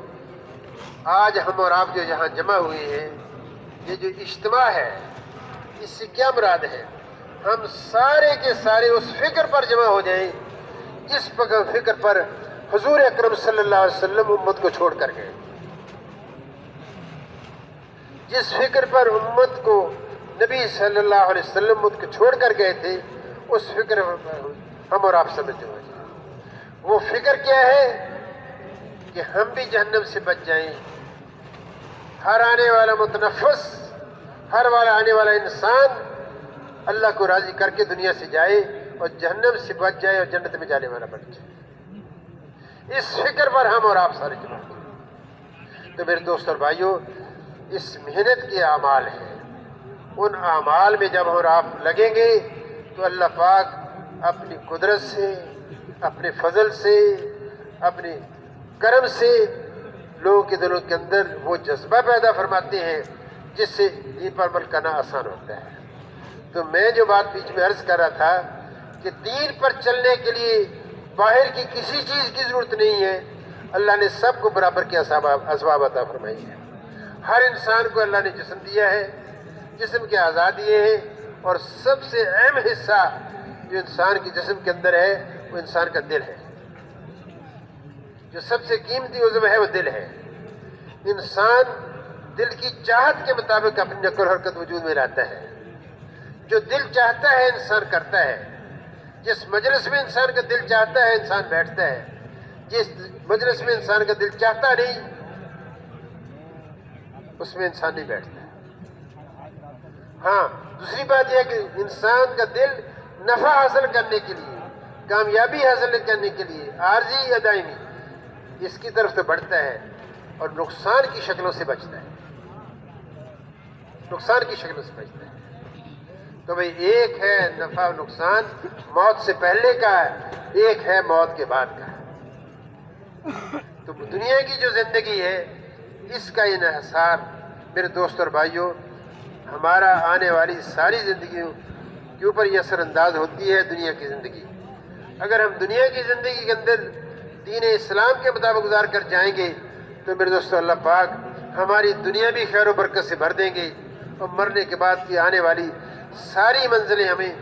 آج ہم اور آپ جو یہاں جمع ہوئے ہیں، یہ جو اجتماع ہے، اس سے کیا مراد ہے؟ ہم سارے کے سارے اس فکر پر جمع ہو جائیں جس فکر پر حضور اکرم صلی اللہ علیہ وسلم امت کو چھوڑ کر گئے، جس فکر پر امت کو نبی صلی اللہ علیہ وسلم امت کو چھوڑ کر گئے تھے، اس فکر پر ہم اور آپ سمجھ جائیں۔ وہ فکر کیا ہے کہ ہم بھی جہنم سے بچ جائیں، ہر آنے والا متنفس، ہر آنے والا انسان اللہ کو راضی کر کے دنیا سے جائے اور جہنم سے بچ جائے اور جنت میں جانے والا بن جائے۔ اس فکر پر ہم اور آپ سارے جمع ہیں۔ تو میرے دوست اور بھائیوں، اس محنت کے اعمال ہیں، ان اعمال میں جب ہم اور آپ لگیں گے تو اللہ پاک اپنی قدرت سے، اپنے فضل سے، اپنے کرم سے لوگوں کے دلوں کے اندر وہ جذبہ پیدا فرماتے ہیں جس سے دین پر عمل کرنا آسان ہوتا ہے۔ تو میں جو بات بیچ میں عرض کر رہا تھا کہ دین پر چلنے کے لیے باہر کی کسی چیز کی ضرورت نہیں ہے، اللہ نے سب کو برابر کے اسباب عطا فرمائی ہے۔ ہر انسان کو اللہ نے جسم دیا ہے، جسم کے اعضاء دیے ہیں، اور سب سے اہم حصہ جو انسان کے جسم کے اندر ہے وہ انسان کا دل ہے۔ جو سب سے قیمتی عضو ہے وہ دل ہے۔ انسان دل کی چاہت کے مطابق اپنی نقل و حرکت وجود میں لاتا ہے۔ جو دل چاہتا ہے انسان کرتا ہے۔ جس مجلس میں انسان کا دل چاہتا ہے انسان بیٹھتا ہے، جس مجلس میں انسان کا دل چاہتا نہیں اس میں انسان نہیں بیٹھتا ہے۔ ہاں، دوسری بات یہ ہے کہ انسان کا دل نفع حاصل کرنے کے لیے، کامیابی حاصل کرنے کے لیے، عارضی یا دائمی، اس کی طرف سے بڑھتا ہے اور نقصان کی شکلوں سے بچتا ہے، نقصان کی شکلوں سے بچتا ہے۔ تو بھئی ایک ہے نفع و نقصان موت سے پہلے کا ہے، ایک ہے موت کے بعد کا ہے۔ تو دنیا کی جو زندگی ہے اس کا انحصار میرے دوست اور بھائیوں ہمارا آنے والی ساری زندگیوں کے اوپر یہ اثر انداز ہوتی ہے دنیا کی زندگی۔ اگر ہم دنیا کی زندگی کے اندر دین اسلام کے مطابق گزار کر جائیں گے تو میرے دوستو اللہ پاک ہماری دنیا بھی خیر و برکت سے بھر دیں گے، اور مرنے کے بعد کی آنے والی ساری منزلیں ہمیں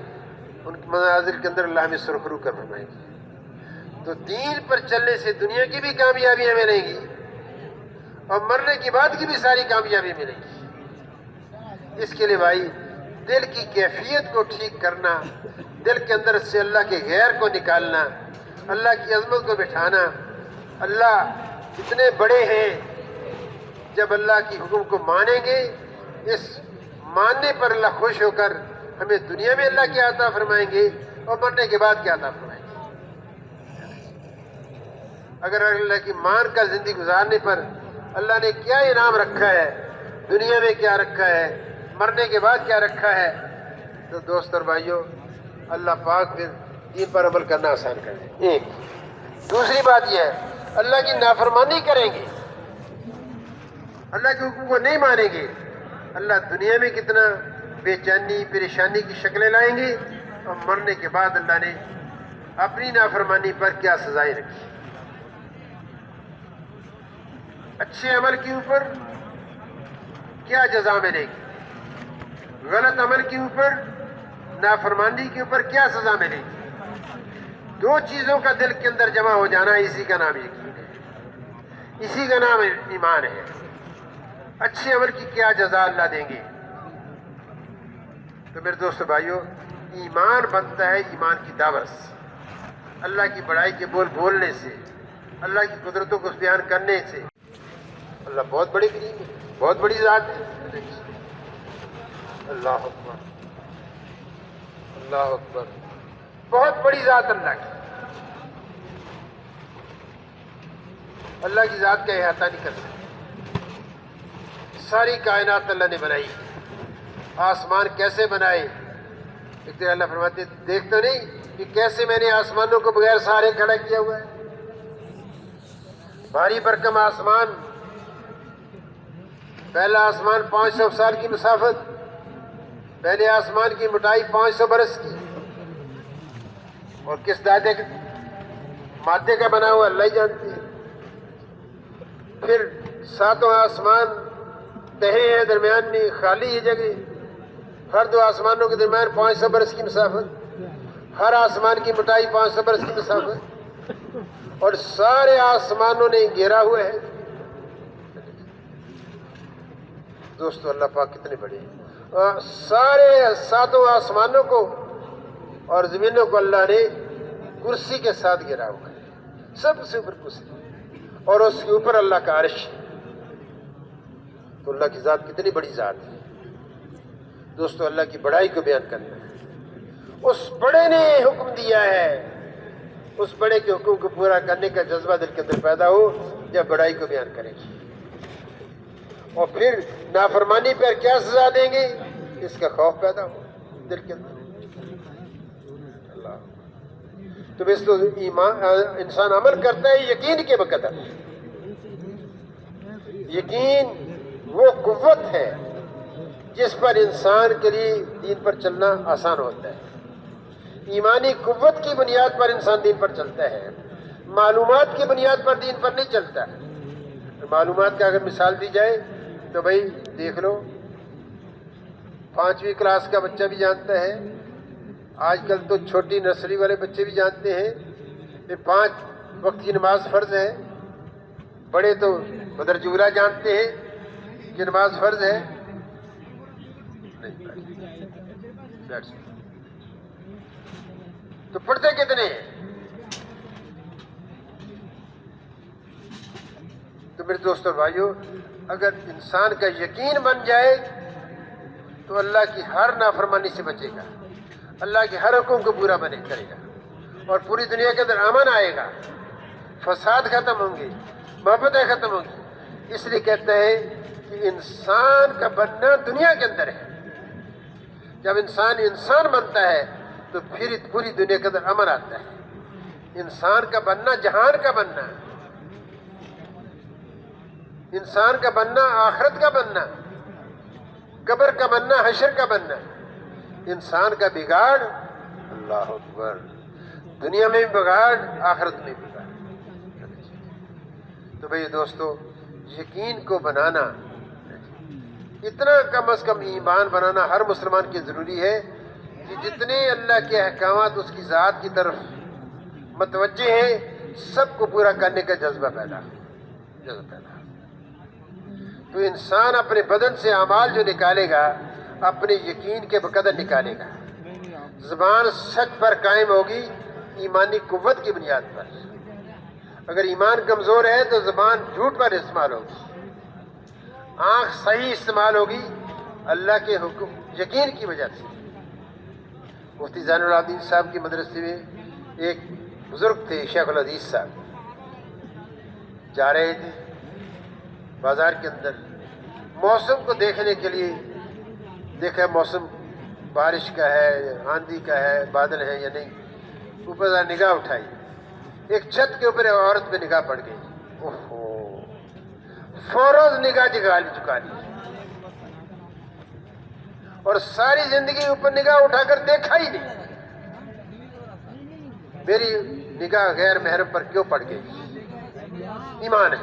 ان منازل کے اندر اللہ ہمیں سرخرو کر فرمائیں گے۔ تو دین پر چلنے سے دنیا کی بھی کامیابیاں ملیں گی اور مرنے کے بعد کی بھی ساری کامیابی ملے گی۔ اس کے لیے بھائی دل کی کیفیت کو ٹھیک کرنا، دل کے اندر سے اللہ کے غیر کو نکالنا، اللہ کی عظمت کو بٹھانا، اللہ اتنے بڑے ہیں، جب اللہ کی حکم کو مانیں گے اس ماننے پر اللہ خوش ہو کر ہمیں دنیا میں اللہ کیا عطا فرمائیں گے اور مرنے کے بعد کیا عطا فرمائیں گے۔ اگر اللہ کی مان کر زندگی گزارنے پر اللہ نے کیا انعام رکھا ہے، دنیا میں کیا رکھا ہے، مرنے کے بعد کیا رکھا ہے، تو دوست اور بھائیوں اللہ پاک پھر دین پر عمل کرنا آسان کر دے۔ ایک دوسری بات یہ ہے اللہ کی نافرمانی کریں گے، اللہ کے حکم کو نہیں مانیں گے، اللہ دنیا میں کتنا بے چینی پریشانی کی شکلیں لائیں گے، اور مرنے کے بعد اللہ نے اپنی نافرمانی پر کیا سزائیں رکھی۔ اچھے عمل کے اوپر کیا جزا ملے گی، غلط عمل کے اوپر، نافرمانی کے اوپر کیا سزا ملے گی۔ دو چیزوں کا دل کے اندر جمع ہو جانا، اسی کا نام یقین ہے، اسی کا نام ایمان ہے۔ اچھے عمل کی کیا جزا اللہ دیں گے۔ تو میرے دوستو بھائیوں ایمان بنتا ہے ایمان کی دعوت سے، اللہ کی بڑائی کے بول بولنے سے، اللہ کی قدرتوں کو بیان کرنے سے۔ اللہ بہت بڑی کریم ہے، بہت بڑی ذات ہے۔ اللہ اکبر، اللہ اکبر، بہت بڑی ذات اللہ کی۔ اللہ کی ذات کا احاطہ نہیں کر سکتے۔ ساری کائنات اللہ نے بنائی، آسمان کیسے بنائے؟ ایک تو اللہ فرماتے دیکھ تو نہیں کہ کیسے میں نے آسمانوں کو بغیر سہارے کھڑا کیا ہوا ہے۔ بھاری بھرکم آسمان، پہلا آسمان 500 سال کی مسافت، پہلے آسمان کی موٹائی 500 برس کی، اور کس مادے کا بنا ہوا اللہ ہی جانتے ہیں۔ پھر 7 آسمان تہے ہیں، درمیان میں خالی ہے جگہ، ہر 2 آسمانوں کے درمیان 500 برس کی مسافت، ہر آسمان کی موٹائی 500 برس کی مسافت، اور سارے آسمانوں نے گھیرا ہوا ہے۔ دوستو اللہ پاک کتنے بڑے ہیں، سارے 7 آسمانوں کو اور زمینوں کو اللہ نے کرسی کے ساتھ گھیرا ہوا ہے، سب سے اوپر کرسی، اور اس کے اوپر اللہ کا عرش ہے۔ تو اللہ کی ذات کتنی بڑی ذات ہے دوستو، اللہ کی بڑائی کو بیان کرنا ہے۔ اس بڑے نے حکم دیا ہے، اس بڑے کے حکم کو پورا کرنے کا جذبہ دل کے اندر پیدا ہو جب بڑائی کو بیان کرے گی، اور پھر نافرمانی پر کیا سزا دیں گے اس کا خوف پیدا ہو دل کے اندر۔ اللہ تو بس تو انسان عمل کرتا ہے یقین کے بقدر۔ یقین وہ قوت ہے جس پر انسان کے لیے دین پر چلنا آسان ہوتا ہے۔ ایمانی قوت کی بنیاد پر انسان دین پر چلتا ہے، معلومات کی بنیاد پر دین پر نہیں چلتا۔ معلومات کا اگر مثال دی جائے تو بھائی دیکھ لو، 5ویں کلاس کا بچہ بھی جانتا ہے، آج کل تو چھوٹی نرسری والے بچے بھی جانتے ہیں کہ 5 وقت کی نماز فرض ہے۔ بڑے تو بدرج اولیٰ جانتے ہیں کہ نماز فرض ہے، تو پڑھتے کتنے ہیں؟ تو میرے دوستوں بھائیوں، اگر انسان کا یقین بن جائے تو اللہ کی ہر نافرمانی سے بچے گا، اللہ کے ہر حکم کو پورا کرے گا، اور پوری دنیا کے اندر امن آئے گا، فساد ختم ہوں گے، محبتیں ختم ہوں گی۔ اس لیے کہتا ہے کہ انسان کا بننا دنیا کے اندر ہے۔ جب انسان بنتا ہے تو پھر پوری دنیا کے اندر امن آتا ہے۔ انسان کا بننا جہان کا بننا، انسان کا بننا آخرت کا بننا، قبر کا بننا، حشر کا بننا۔ انسان کا بگاڑ، اللہ اکبر، دنیا میں بھی بگاڑ، آخرت میں بھی بگاڑ۔ تو بھئی دوستو، یقین کو بنانا، اتنا کم از کم ایمان بنانا ہر مسلمان کی ضروری ہے کہ جتنے اللہ کے احکامات اس کی ذات کی طرف متوجہ ہیں، سب کو پورا کرنے کا جذبہ پیدا۔ تو انسان اپنے بدن سے اعمال جو نکالے گا اپنے یقین کے بقدر نکالے گا۔ زبان سچ پر قائم ہوگی ایمانی قوت کی بنیاد پر۔ اگر ایمان کمزور ہے تو زبان جھوٹ پر استعمال ہوگی، آنکھ صحیح استعمال ہوگی اللہ کے حکم یقین کی وجہ سے۔ مفتی زین العابدین صاحب کی مدرسے میں ایک بزرگ تھے، شیخ الحدیث صاحب، جا رہے تھے بازار کے اندر، موسم کو دیکھنے کے لیے دیکھا موسم بارش کا ہے، آندھی کا ہے، بادل ہے یا نہیں، اوپر نگاہ اٹھائی، ایک چھت کے اوپر عورت پہ نگاہ پڑ گئی، اوہو، فوراً نگاہ چکا لی، اور ساری زندگی اوپر نگاہ اٹھا کر دیکھا ہی نہیں، میری نگاہ غیر محرم پر کیوں پڑ گئی؟ ایمان ہے۔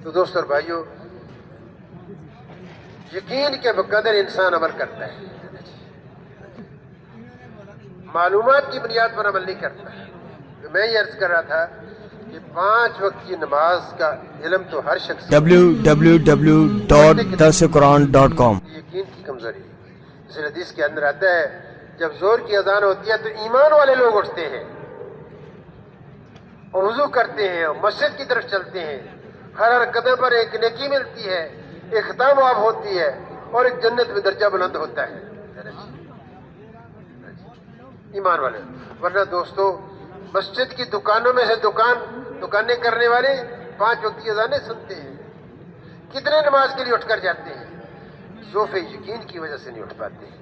تو دوستو اور بھائیو، یقین کے بقدر انسان عمل کرتا ہے، معلومات کی بنیاد پر عمل نہیں کرتا ہے۔ تو میں یہ عرض کر رہا تھا کہ 5 وقت کی نماز کا علم تو ہر شخص www.darsequran.com یقین کی کمزوری ہے۔ اس حدیث کے اندر آتا ہے جب زور کی اذان ہوتی ہے تو ایمان والے لوگ اٹھتے ہیں اور وضو کرتے ہیں اور مسجد کی طرف چلتے ہیں، ہر قدم پر ایک نیکی ملتی ہے، ایک ختم آب ہوتی ہے، اور ایک جنت میں درجہ بلند ہوتا ہے ایمان والے۔ ورنہ دوستو، مسجد کی دکانوں میں سے دکانیں کرنے والے 5 وقت کی اذانیں سنتے ہیں، کتنے نماز کے لیے اٹھ کر جاتے ہیں، ضعف یقین کی وجہ سے نہیں اٹھ پاتے ہیں۔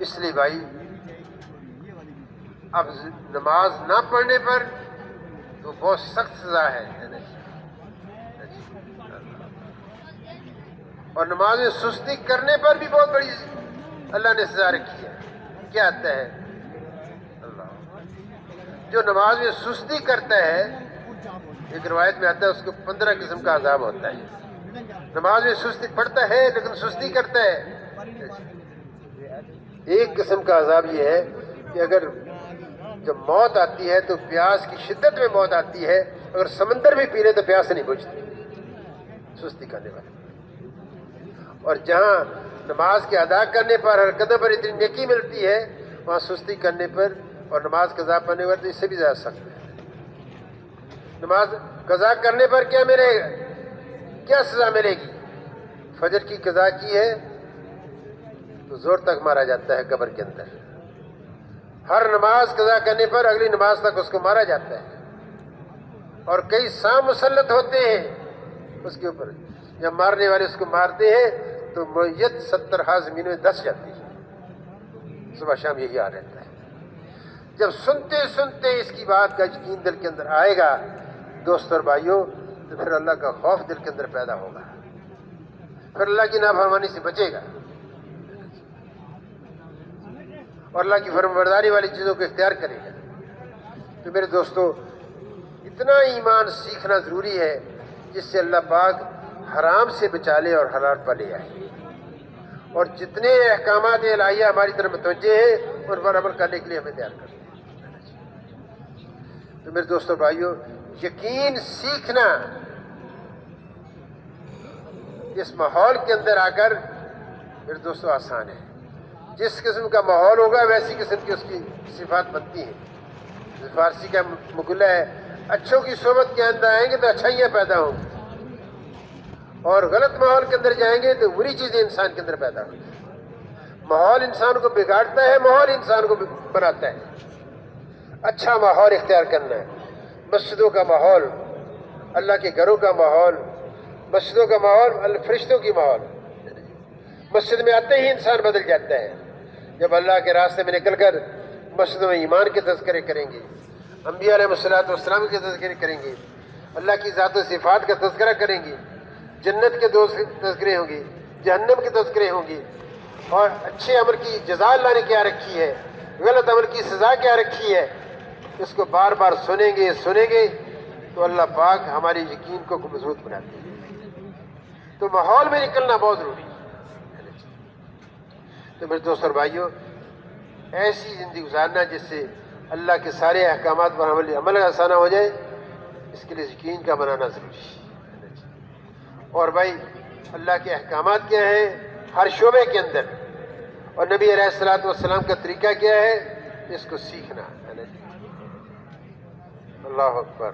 اس لیے بھائی، اب نماز نہ پڑھنے پر تو بہت سخت سزا ہے۔ اور نماز میں سستی کرنے پر بھی بہت بڑی اللہ نے سزا رکھی ہے. کیا آتا ہے؟ اللہ جو نماز میں سستی کرتا ہے، ایک روایت میں آتا ہے اس کو 15 قسم کا عذاب ہوتا ہے. نماز میں سستی پڑھتا ہے لیکن سستی کرتا ہے. ایک قسم کا عذاب یہ ہے کہ اگر جب موت آتی ہے تو پیاس کی شدت میں موت آتی ہے، اگر سمندر بھی پی لے تو پیاس نہیں بجھتی سستی کرنے والے. اور جہاں نماز کے ادا کرنے پر ہر قدم پر اتنی نیکی ملتی ہے، وہاں سستی کرنے پر اور نماز قضا پڑھنے پر تو اس سے بھی زیادہ سخت ہے. نماز قضا کرنے پر کیا ملے گا؟ کیا سزا ملے گی؟ فجر کی قضا کی ہے تو زور تک مارا جاتا ہے قبر کے اندر. ہر نماز قضا کرنے پر اگلی نماز تک اس کو مارا جاتا ہے. اور کئی سام مسلط ہوتے ہیں اس کے اوپر. جب مارنے والے اس کو مارتے ہیں تو میت 70 ہا زمین میں دس جاتی ہے. صبح شام یہی حال رہتا ہے. جب سنتے سنتے اس کی بات کا یقین دل کے اندر آئے گا دوست اور بھائیوں، تو پھر اللہ کا خوف دل کے اندر پیدا ہوگا، پھر اللہ کی نافرمانی سے بچے گا اور اللہ کی فرمانبرداری والی چیزوں کو اختیار کرے گا. تو میرے دوستو، اتنا ایمان سیکھنا ضروری ہے جس سے اللہ پاک حرام سے بچا لے اور حلال پر لے آئے. اور جتنے احکامات الہیہ ہماری طرف متوجہ ہیں ان پر عمل کرنے کے لیے ہمیں تیار کرتے ہیں. تو میرے دوستو بھائیوں، یقین سیکھنا اس ماحول کے اندر آ کر میرے دوستو آسان ہے. جس قسم کا ماحول ہوگا ویسی قسم کی اس کی صفات بنتی ہیں. فارسی کا مقولہ ہے، اچھوں کی صحبت کے اندر آئیں گے تو اچھائیاں پیدا ہوں گی، اور غلط ماحول کے اندر جائیں گے تو بری چیزیں انسان کے اندر پیدا ہوتی ہیں. ماحول انسان کو بگاڑتا ہے، ماحول انسان کو بناتا ہے. اچھا ماحول اختیار کرنا ہے. مسجدوں کا ماحول، اللہ کے گھروں کا ماحول، مسجدوں کا ماحول فرشتوں کی ماحول. مسجد میں آتے ہی انسان بدل جاتا ہے. جب اللہ کے راستے میں نکل کر مسجدوں میں ایمان کے تذکرے کریں گے، انبیاء علیہ السلام کے تذکرے کریں گے، اللہ کی ذات و صفات کا تذکرہ کریں گے، جنت کے تذکرے ہوں گے، جہنم کے تذکرے ہوں گے، اور اچھے عمل کی جزا اللہ نے کیا رکھی ہے، غلط عمل کی سزا کیا رکھی ہے، اس کو بار بار سنیں گے تو اللہ پاک ہمارے یقین کو مضبوط بناتے ہیں. تو ماحول میں نکلنا بہت ضروری ہے. تو میرے دوست اور بھائیوں، ایسی زندگی گزارنا جس سے اللہ کے سارے احکامات پر عمل آسان ہو جائے، اس کے لیے یقین کا بنانا ضروری ہے. اور بھائی، اللہ کے احکامات کیا ہیں ہر شعبے کے اندر، اور نبی علیہ السلام کا طریقہ کیا ہے، اس کو سیکھنا. اللہ اکبر.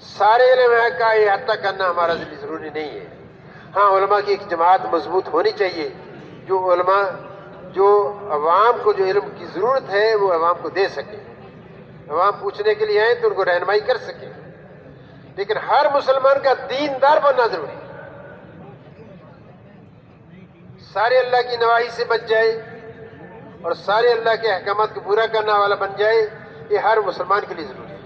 سارے علم کا احاطہ کرنا ہمارا لیے ضروری نہیں ہے. ہاں، علماء کی ایک جماعت مضبوط ہونی چاہیے، جو عوام کو جو علم کی ضرورت ہے وہ عوام کو دے سکے. عوام پوچھنے کے لیے آئیں تو ان کو رہنمائی کر سکے. لیکن ہر مسلمان کا دیندار بننا ضروری ہے. سارے اللہ کی نواہی سے بچ جائے اور سارے اللہ کے احکامات کو پورا کرنے والا بن جائے، یہ ہر مسلمان کے لیے ضروری ہے.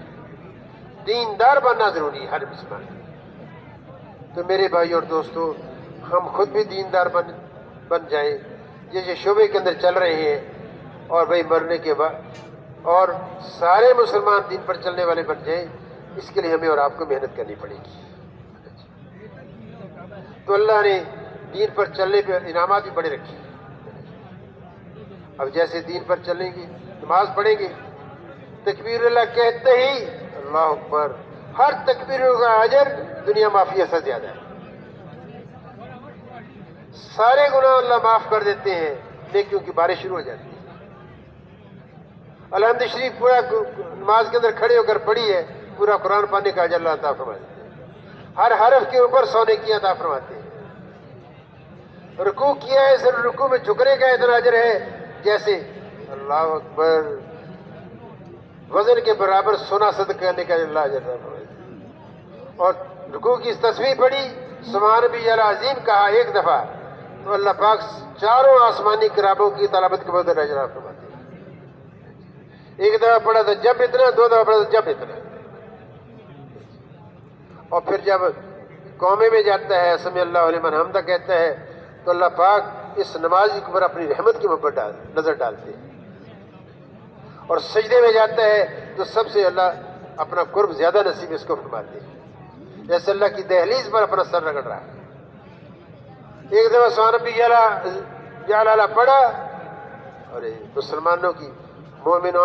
دیندار بننا ضروری ہے ہر مسلمان کے لیے. تو میرے بھائی اور دوستو، ہم خود بھی دیندار بن جائیں، یہ شعبے کے اندر چل رہے ہیں، اور بھائی مرنے کے بعد اور سارے مسلمان دین پر چلنے والے بن جائیں. اس کے لیے ہمیں اور آپ کو محنت کرنی پڑے گی. تو اللہ نے دین پر چلنے پہ انعامات بھی بڑے رکھے. اب جیسے دین پر چلیں گے، نماز پڑھیں گے، تکبیر اللہ کہتے ہی اللہ اکبر، ہر تکبیر کا اجر دنیا معافیہ سے زیادہ ہے. سارے گناہ اللہ معاف کر دیتے ہیں، نیکیوں کی بارش شروع ہو جاتی ہے. الحمد شریف پورا نماز کے اندر کھڑے ہو کر پڑھی ہے، پورا قرآن پڑھنے کا اجر اللہ عطا فرماتے ہیں. ہر حرف کے اوپر 100 نیکیاں عطا فرماتے ہیں. رکوع کیا ہے، صرف رکوع میں جھکنے کا اتنا اجر ہے جیسے اللہ اکبر وزن کے برابر سونا صدقہ کرنے کا اللہ اجر عطا فرماتے ہیں. اور رکوع کی اس تسبیح پڑھی، سبحان ربی العظیم کہا ایک دفعہ، تو اللہ پاک چاروں آسمانی کتابوں کی تلاوت کے بدلے اجر عطا فرماتے ہیں. ایک دفعہ پڑھا تو جب اتنا، 2 دفعہ پڑھا تو جب اتنا. اور پھر جب قومے میں جاتا ہے سمی اللہ لمن حمدہ کہتا ہے تو اللہ پاک اس نمازی کے اوپر اپنی رحمت کی محبت نظر ڈالتے ہیں، اور سجدے میں جاتا ہے تو سب سے اللہ اپنا قرب زیادہ نصیب اس کو فرماتے ہیں، جیسے اللہ کی دہلیز پر اپنا سر رگڑ رہا ہے۔ ایک دفعہ سبحان ربی اعلیٰ پڑھا اور مسلمانوں کی مومن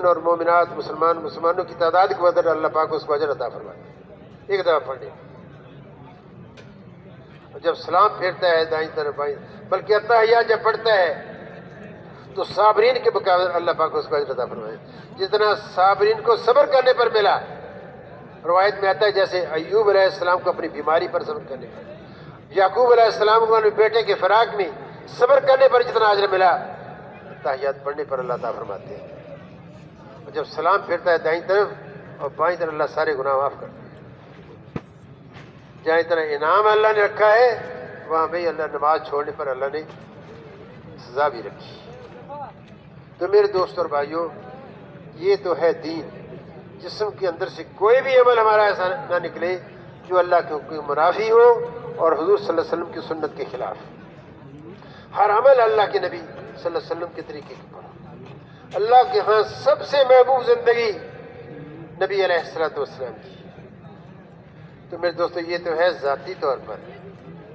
اور مومنات مسلمانوں کی تعداد کے بدر اللہ پاک اس کو اجر عطا فرماتے ہیں ایک دفعہ پڑھنے۔ اور جب سلام پھیرتا ہے دائیں طرف بائیں، بلکہ اتحیات جب پڑھتا ہے تو صابرین کے مقابلے اللہ پاک اس کو اجر عطا فرمائے، جتنا صابرین کو صبر کرنے پر ملا۔ روایت میں آتا ہے جیسے ایوب علیہ السلام کو اپنی بیماری پر صبر کرنے پر، یعقوب علیہ السلام کو اپنے بیٹے کے فراق میں صبر کرنے پر جتنا اجر ملا، تحیات پڑھنے پر اللہ تعالیٰ فرماتے ہیں۔ اور جب سلام پھرتا ہے دائیں طرف اور بائیں طرف اللہ سارے گناہ معاف کرتے ہیں۔ جہاں اتنا انعام اللہ نے رکھا ہے وہاں بھی اللہ نماز چھوڑنے پر اللہ نے سزا بھی رکھی۔ تو میرے دوست اور بھائیوں، یہ تو ہے دین۔ جسم کے اندر سے کوئی بھی عمل ہمارا ایسا نہ نکلے جو اللہ کے حکم منافی ہو اور حضور صلی اللہ علیہ وسلم کی سنت کے خلاف۔ ہر عمل اللہ کے نبی صلی اللہ علیہ وسلم کے طریقے کے پر۔ اللہ کے ہاں سب سے محبوب زندگی نبی علیہ السلام کی۔ تو میرے دوستو، یہ تو ہے ذاتی طور پر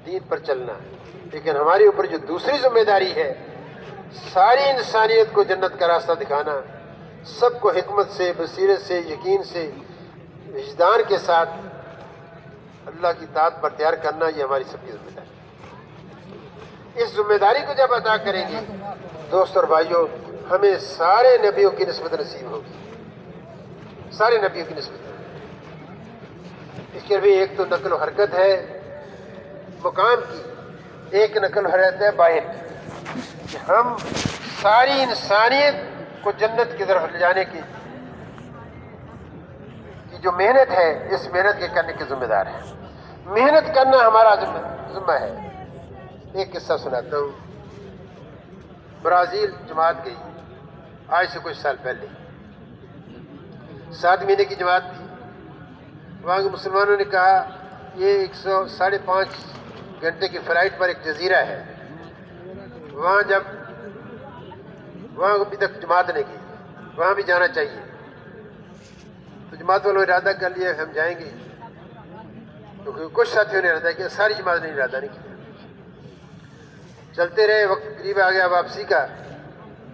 دین پر چلنا، لیکن ہمارے اوپر جو دوسری ذمہ داری ہے، ساری انسانیت کو جنت کا راستہ دکھانا، سب کو حکمت سے، بصیرت سے، یقین سے، وجدان کے ساتھ اللہ کی اطاعت پر تیار کرنا، یہ ہماری سب کی ذمہ داری ہے۔ اس ذمہ داری کو جب ادا کریں گے دوست اور بھائیوں، ہمیں سارے نبیوں کی نسبت نصیب ہوگی، سارے نبیوں کی نسبت۔ اس کے بھی ایک تو نقل و حرکت ہے مقام کی، ایک نقل و حرکت ہے باہر کی، کہ ہم ساری انسانیت کو جنت کی طرف لے جانے کی جو محنت ہے، اس محنت کے کرنے کے ذمہ دار ہیں۔ محنت کرنا ہمارا ذمہ ہے۔ ایک قصہ سناتا ہوں۔ برازیل جماعت گئی آج سے کچھ سال پہلے، 7 مہینے کی جماعت تھی۔ وہاں کے مسلمانوں نے کہا یہ 5.5 گھنٹے کی فلائٹ پر ایک جزیرہ ہے، وہاں ابھی تک جماعت نہیں گئی، وہاں بھی جانا چاہیے۔ تو جماعت والوں نے ارادہ کر لیا ہم جائیں گے، کیونکہ کچھ ساتھیوں نے ارادہ کیا، ساری جماعت نے ارادہ نہیں کیا۔ چلتے رہے، وقت قریب آ گیا واپسی کا۔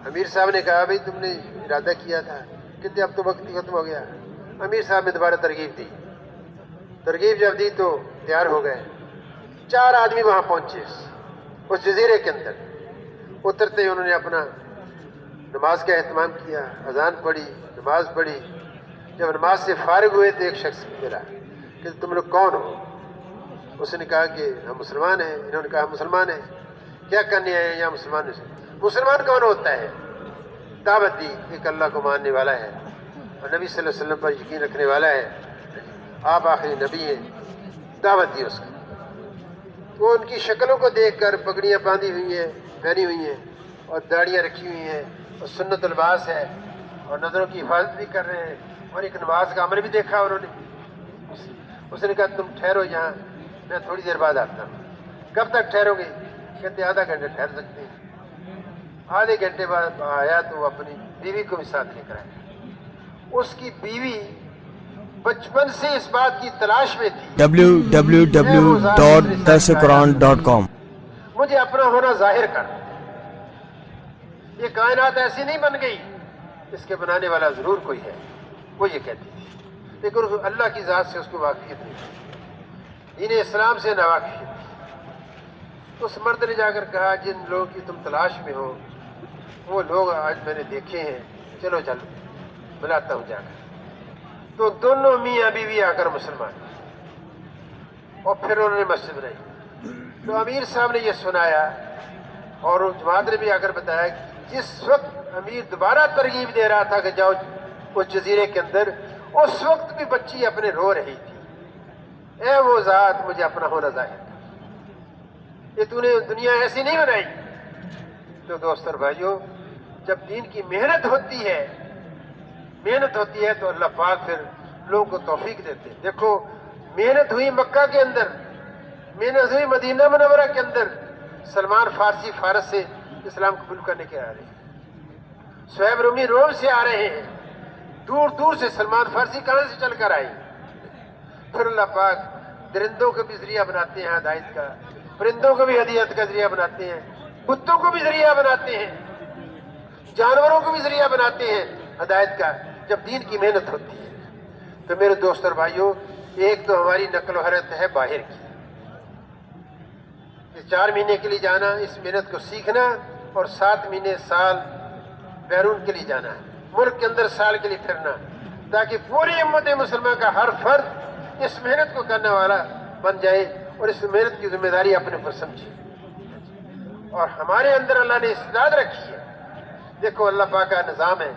امیر صاحب نے کہا بھائی تم نے ارادہ کیا تھا، کہتے اب تو وقت ہی ختم ہو گیا۔ امیر صاحب نے دوبارہ ترغیب دی، ترغیب جب دی تو تیار ہو گئے۔ 4 آدمی وہاں پہنچے اس جزیرے کے اندر۔ اترتے ہی انہوں نے اپنا نماز کا اہتمام کیا، اذان پڑھی، نماز پڑھی۔ جب نماز سے فارغ ہوئے تو ایک شخص ملا کہ تم لوگ کون ہو؟ اس نے کہا کہ ہم مسلمان ہیں۔ انہوں نے کہا ہم مسلمان ہیں، کیا کرنے آئے ہیں؟ یا مسلمان کون ہوتا ہے؟ دعوت دی، ایک اللہ کو ماننے والا ہے اور نبی صلی اللہ علیہ وسلم پر یقین رکھنے والا ہے، آپ آخری نبی ہیں۔ دعوت دی اس کی۔ وہ ان کی شکلوں کو دیکھ کر پگڑیاں باندھی ہوئی ہیں، پہنی ہوئی ہیں اور داڑیاں رکھی ہوئی ہیں اور سنت الباس ہے اور نظروں کی حفاظت بھی کر رہے ہیں اور ایک نماز کا عمل بھی دیکھا انہوں نے۔ اس نے کہا تم ٹھہرو یہاں، میں تھوڑی دیر بعد آتا ہوں۔ کب تک ٹھہرو گے؟ کہتے آدھا گھنٹہ ٹھہر سکتے ہیں۔ آدھے گھنٹے بعد آیا تو وہ اپنی بیوی کو بھی ساتھ لے کر آیا۔ اس کی بیوی بچپن سے اس بات کی تلاش میں تھی، www.darsequran.com مجھے اپنا ہونا ظاہر کر۔ یہ کائنات ایسی نہیں بن گئی، اس کے بنانے والا ضرور کوئی ہے، وہ یہ کہتی تھی، لیکن اللہ کی ذات سے اس کو واقفیت نہیں تھی، دین اسلام سے ناواقفیت تھی۔ اس مرد نے جا کر کہا جن لوگوں کی تم تلاش میں ہو وہ لوگ آج میں نے دیکھے ہیں، چلو بلاتا ہوں جا کر۔ تو دونوں میاں بیوی آ کر مسلمان اور پھر انہوں نے مسجد بنائی۔ تو امیر صاحب نے یہ سنایا اور جماعت نے بھی آ کر بتایا کہ جس وقت امیر دوبارہ ترغیب دے رہا تھا کہ جاؤ اس جزیرے کے اندر، اس وقت بھی بچی اپنے رو رہی تھی، اے وہ ذات مجھے اپنا ہونا ظاہر کر، یہ تو نے دنیا ایسی نہیں بنائی۔ تو دوست اور بھائیوں، جب دین کی محنت ہوتی ہے تو اللہ پاک پھر لوگوں کو توفیق دیتے ہیں۔ دیکھو محنت ہوئی مکہ کے اندر، محنت ہوئی مدینہ منورہ کے اندر، سلمان فارسی فارس سے اسلام قبول کرنے کے آ رہے ہیں، صہیب رومی روم سے آ رہے ہیں، دور دور سے سلمان فارسی کہاں سے چل کر آئے. پھر اللہ پاک درندوں کو بھی ذریعہ بناتے ہیں ہدایت کا، پرندوں کو بھی ہدایت کا ذریعہ بناتے ہیں، کتوں کو بھی ذریعہ بناتے ہیں، جانوروں کو بھی ذریعہ بناتے ہیں ہدایت کا جب دین کی محنت ہوتی ہے. تو میرے دوست اور بھائیوں، ایک تو ہماری نقل و حرکت ہے باہر کی، 4 مہینے کے لیے جانا، اس محنت کو سیکھنا، اور 7 مہینے سال بیرون کے لیے جانا ہے، ملک کے اندر سال کے لیے پھرنا، تاکہ پوری امت مسلمہ کا ہر فرد اس محنت کو کرنے والا بن جائے اور اس محنت کی ذمہ داری اپنے اوپر سمجھے. اور ہمارے اندر اللہ نے استعداد رکھی ہے. دیکھو اللہ پاک کا نظام ہے،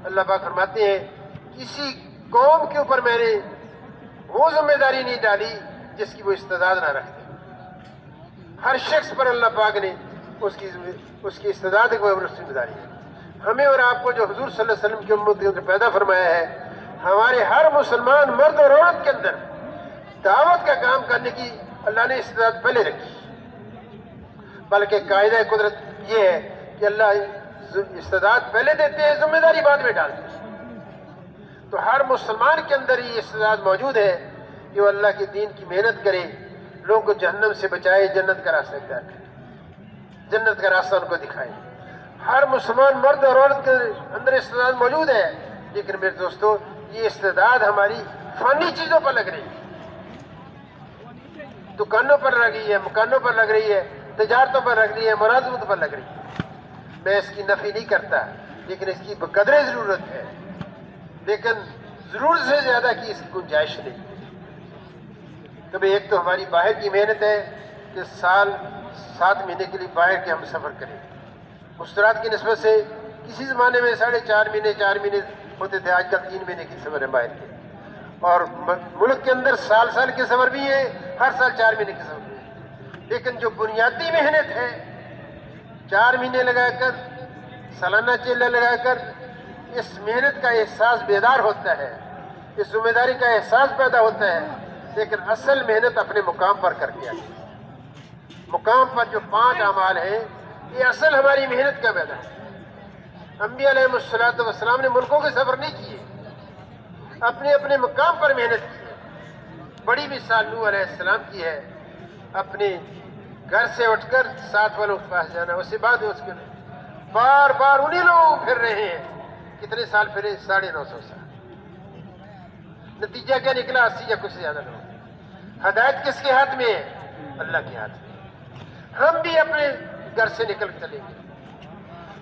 اللہ پاک فرماتے ہیں کسی قوم کے اوپر میں نے وہ ذمہ داری نہیں ڈالی جس کی وہ استعداد نہ رکھتے. ہر شخص پر اللہ پاک نے اس کی استعداد کو ذمہ داری ہے. ہمیں اور آپ کو جو حضور صلی اللہ علیہ وسلم کی امت کے اندر پیدا فرمایا ہے، ہمارے ہر مسلمان مرد اور عورت کے اندر دعوت کا کام کرنے کی اللہ نے استعداد پہلے رکھی. بلکہ قاعدہ قدرت یہ ہے کہ اللہ استعداد پہلے دیتے ہیں، ذمہ داری بعد میں ڈالتے ہیں. تو ہر مسلمان کے اندر یہ استعداد موجود ہے کہ وہ اللہ کے دین کی محنت کرے، لوگوں کو جہنم سے بچائے، جنت کا راستہ اختیار کرے، جنت کا راستہ ان کو دکھائے. ہر مسلمان مرد اور عورت کے اندر استعداد موجود ہے. لیکن میرے دوستو، یہ استعداد ہماری فانی چیزوں پر لگ رہی ہے، دکانوں پر لگ رہی ہے، مکانوں پر لگ رہی ہے، تجارتوں پر لگ رہی ہے، ملازمت پر لگ رہی ہے. میں اس کی نفی نہیں کرتا، لیکن اس کی بقدر ضرورت ہے، لیکن ضرورت سے زیادہ کی اس کی گنجائش نہیں. تو ایک تو ہماری باہر کی محنت ہے کہ سال 7 مہینے کے لیے باہر کے ہم سفر کریں. مسترات کی نسبت سے کسی زمانے میں 4.5 مہینے 4 مہینے ہوتے تھے، آج کل 3 مہینے کی سفر ہے باہر کے. اور ملک کے اندر سال کے سفر بھی ہیں، ہر سال 4 مہینے کے سفر بھی ہیں. لیکن جو بنیادی محنت ہے، 4 مہینے لگا کر، سالانہ چیلہ لگا کر اس محنت کا احساس بیدار ہوتا ہے، اس ذمہ داری کا احساس پیدا ہوتا ہے. لیکن اصل محنت اپنے مقام پر کر کے آتی ہے. مقام پر جو 5 اعمال ہیں، یہ اصل ہماری محنت کا میدان ہے. انبیاء علیہ السلام نے ملکوں کے سفر نہیں کیے، اپنے اپنے مقام پر محنت کی ہے. بڑی مثال نوح علیہ السلام کی ہے، اپنے گھر سے اٹھ کر 7 والوں کے پاس جانا، اس کے بعد اس کے بار بار انہی لوگوں پھر رہے ہیں. کتنے سال پھرے؟ 950 سال. نتیجہ کیا نکلا؟ 80 یا کچھ زیادہ لوگ. ہدایت کس کے ہاتھ میں ہے؟ اللہ کے ہاتھ میں. ہم بھی اپنے گھر سے نکل چلیں گے،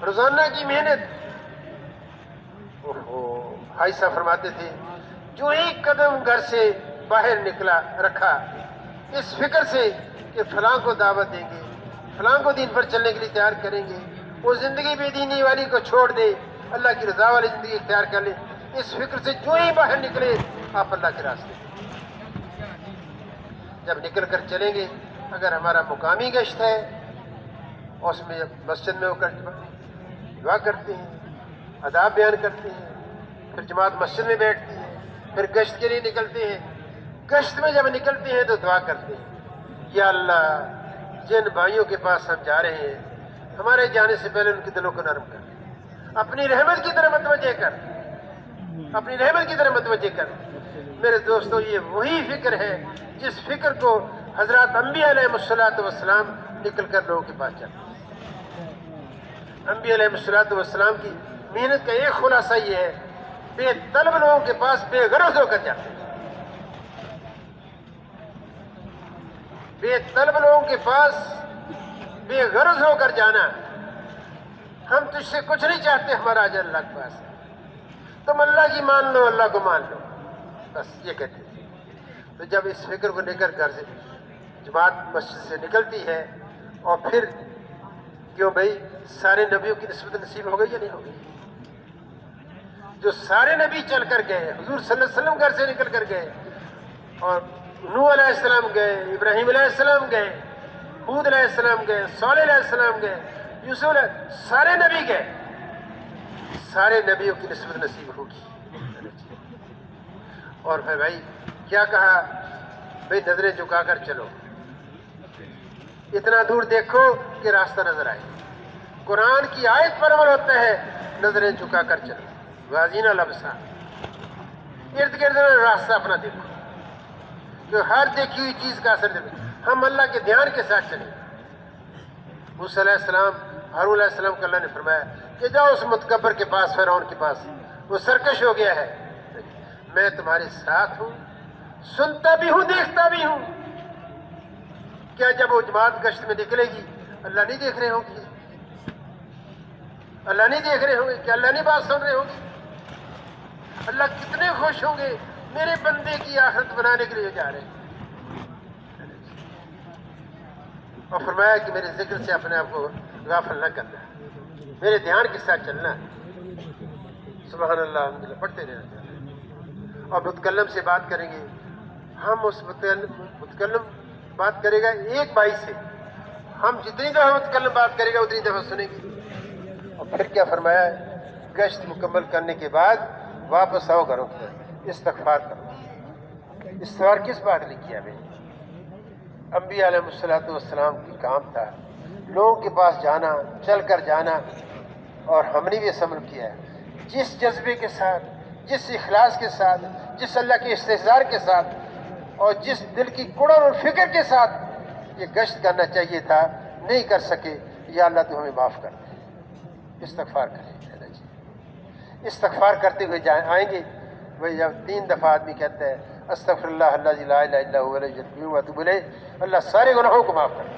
روزانہ کی محنت. بھائی صاحب فرماتے تھے جو ہی قدم گھر سے باہر نکلا رکھا اس فکر سے کہ فلاں کو دعوت دیں گے، فلاں کو دین پر چلنے کے لیے تیار کریں گے، وہ زندگی بے دینی والی کو چھوڑ دے، اللہ کی رضا والی زندگی اختیار کر لے. اس فکر سے جو ہی باہر نکلے آپ اللہ کے راستے. جب نکل کر چلیں گے، اگر ہمارا مقامی گشت ہے اور اس میں مسجد میں ہو کر دعا کرتے ہیں، آداب بیان کرتے ہیں، پھر جماعت مسجد میں بیٹھتی ہے، پھر گشت کے لیے نکلتے ہیں. گشت میں جب نکلتے ہیں تو دعا کرتے ہیں، یا اللہ جن بھائیوں کے پاس ہم جا رہے ہیں ہمارے جانے سے پہلے ان کے دلوں کو نرم کر، اپنی رحمت کی طرف متوجہ کر، اپنی رحمت کی طرف متوجہ کر. میرے دوستو، یہ وہی فکر ہے جس فکر کو حضرات انبیاء علیہ السلام نکل کر لوگوں کے پاس جاتے ہیں. انبیاء علیہ السلام کی محنت کا ایک خلاصہ یہ ہے، بے طلب لوگوں کے پاس بے غرض ہو کر جاتے ہیں. بے طلب لوگوں کے پاس بے غرض ہو کر جانا. ہم تجھ سے کچھ نہیں چاہتے، ہمارا اجر اللہ کے پاس ہے، تم اللہ کی مان لو، اللہ کو مان لو، بس یہ کہتے تھے. تو جب اس فکر کو لے کر گھر سے جماعت مسجد سے نکلتی ہے، اور پھر کیوں بھائی سارے نبیوں کی نسبت نصیب ہو گئی یا نہیں ہو گئی؟ جو سارے نبی چل کر گئے، حضور صلی اللہ علیہ وسلم گھر سے نکل کر گئے، اور نوح علیہ السلام گئے، ابراہیم علیہ السلام گئے، ہود علیہ السلام گئے، صالح علیہ السلام گئے، یوسف علیہ، سارے نبی گئے. سارے نبیوں کی نسبت نصیب ہوگی. اور پھر بھائی کیا کہا بھئی نظریں جھکا کر چلو، اتنا دور دیکھو کہ راستہ نظر آئے. قرآن کی آیت پر عمل ہوتا ہے، نظریں جھکا کر چلو. غازین الابصار، ارد گرد راستہ اپنا دیکھو کہ ہر دیکھی ہوئی چیز کا اثر دیکھو. ہم اللہ کے دھیان کے ساتھ چلیں. موسیٰ علیہ السلام، ہارون علیہ السلام کو اللہ نے فرمایا کہ جاؤ اس متکبر کے پاس، فرعون کے پاس، وہ سرکش ہو گیا ہے، میں تمہارے ساتھ ہوں، سنتا بھی ہوں، دیکھتا بھی ہوں. کیا جب وہ جماعت گشت میں نکلے گی اللہ نہیں دیکھ رہے ہوں گے؟ اللہ نہیں دیکھ رہے ہوں گے؟ کیا اللہ نہیں بات سن رہے ہوں گے؟ اللہ کتنے خوش ہوں گے میرے بندے کی آخرت بنانے کے لیے جا رہے ہیں. اور فرمایا کہ میرے ذکر سے اپنے آپ کو غافل نہ کرنا، میرے دھیان کے ساتھ چلنا. سبحان اللہ، الحمدللہ پڑھتے رہنا چاہیے. اور متکلم سے بات کریں گے ہم، اس متکلم بات کرے گا ایک بائی سے، ہم جتنی دفعہ متکلم بات کرے گا اتنی دفعہ سنیں گے. اور پھر کیا فرمایا ہے؟ گشت مکمل کرنے کے بعد واپس آؤ گھروں کی طرف، استغفار کرو. استغفار کس بات نے کیا بھائی؟ انبیاء علیہ السلام کی کام تھا لوگوں کے پاس جانا، چل کر جانا. اور ہم نے بھی اس عمل کیا ہے. جس جذبے کے ساتھ، جس اخلاص کے ساتھ، جس اللہ کے استحضار کے ساتھ، اور جس دل کی کڑن اور فکر کے ساتھ یہ گشت کرنا چاہیے تھا، نہیں کر سکے، یا اللہ تو ہمیں معاف کر دے. استغفار کریں جی. استغفار کرتے ہوئے آئیں گے. وہی جب 3 دفعہ آدمی کہتا ہے استغفر اللہ الذی لا الہ الا هو الیہ القیوم واتوب الیہ، اللہ سارے گناہوں کو معاف کر دے.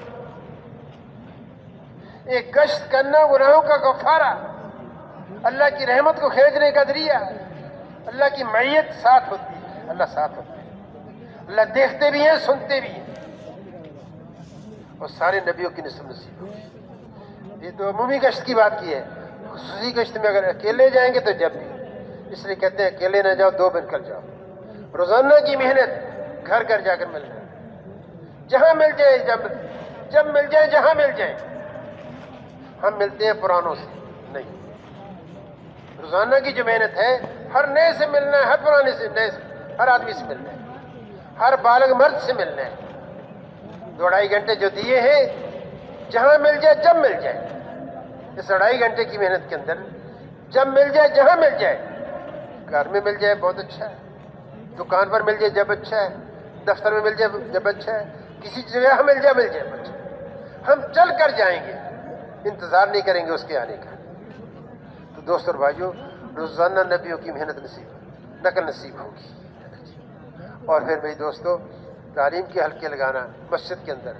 ایک گشت کرنا گناہوں کا کفارہ، اللہ کی رحمت کو کھینچنے کا ذریعہ. اللہ کی معیت ساتھ ہوتی ہے، اللہ ساتھ ہوتا ہے. اللہ دیکھتے بھی ہیں، سنتے بھی ہیں. اور سارے نبیوں کی نصیب ہوگی. یہ تو عمومی گشت کی بات کی ہے. خصوصی گشت میں اگر اکیلے جائیں گے تو جب بھی، اس لیے کہتے ہیں اکیلے نہ جاؤ، 2 بن کر جاؤ. روزانہ کی محنت، گھر گھر جا کر ملنا، جہاں مل جائے، جب مل جائے، جہاں مل جائے. ہم ملتے ہیں پرانوں سے نہیں. روزانہ کی جو محنت ہے، ہر نئے سے ملنا ہے، ہر پرانے سے، نئے سے، ہر آدمی سے ملنا ہے، ہر بالغ مرد سے ملنا ہے. 2-2.5 گھنٹے جو دیے ہیں، جہاں مل جائے، جب مل جائے. اس 2.5 گھنٹے کی محنت کے اندر جب مل جائے، جہاں مل جائے. گھر میں مل جائے بہت اچھا ہے، دکان پر مل جائے جب اچھا ہے، دفتر میں مل جائے جب اچھا ہے، کسی جگہ مل جائے اچھا ہے. ہم چل کر جائیں گے، انتظار نہیں کریں گے اس کے آنے کا. تو دوست اور بھائیوں، روزانہ نبیوں کی محنت نقل نصیب ہوگی. اور پھر میری دوستو، تعلیم کے حلقے لگانا مسجد کے اندر،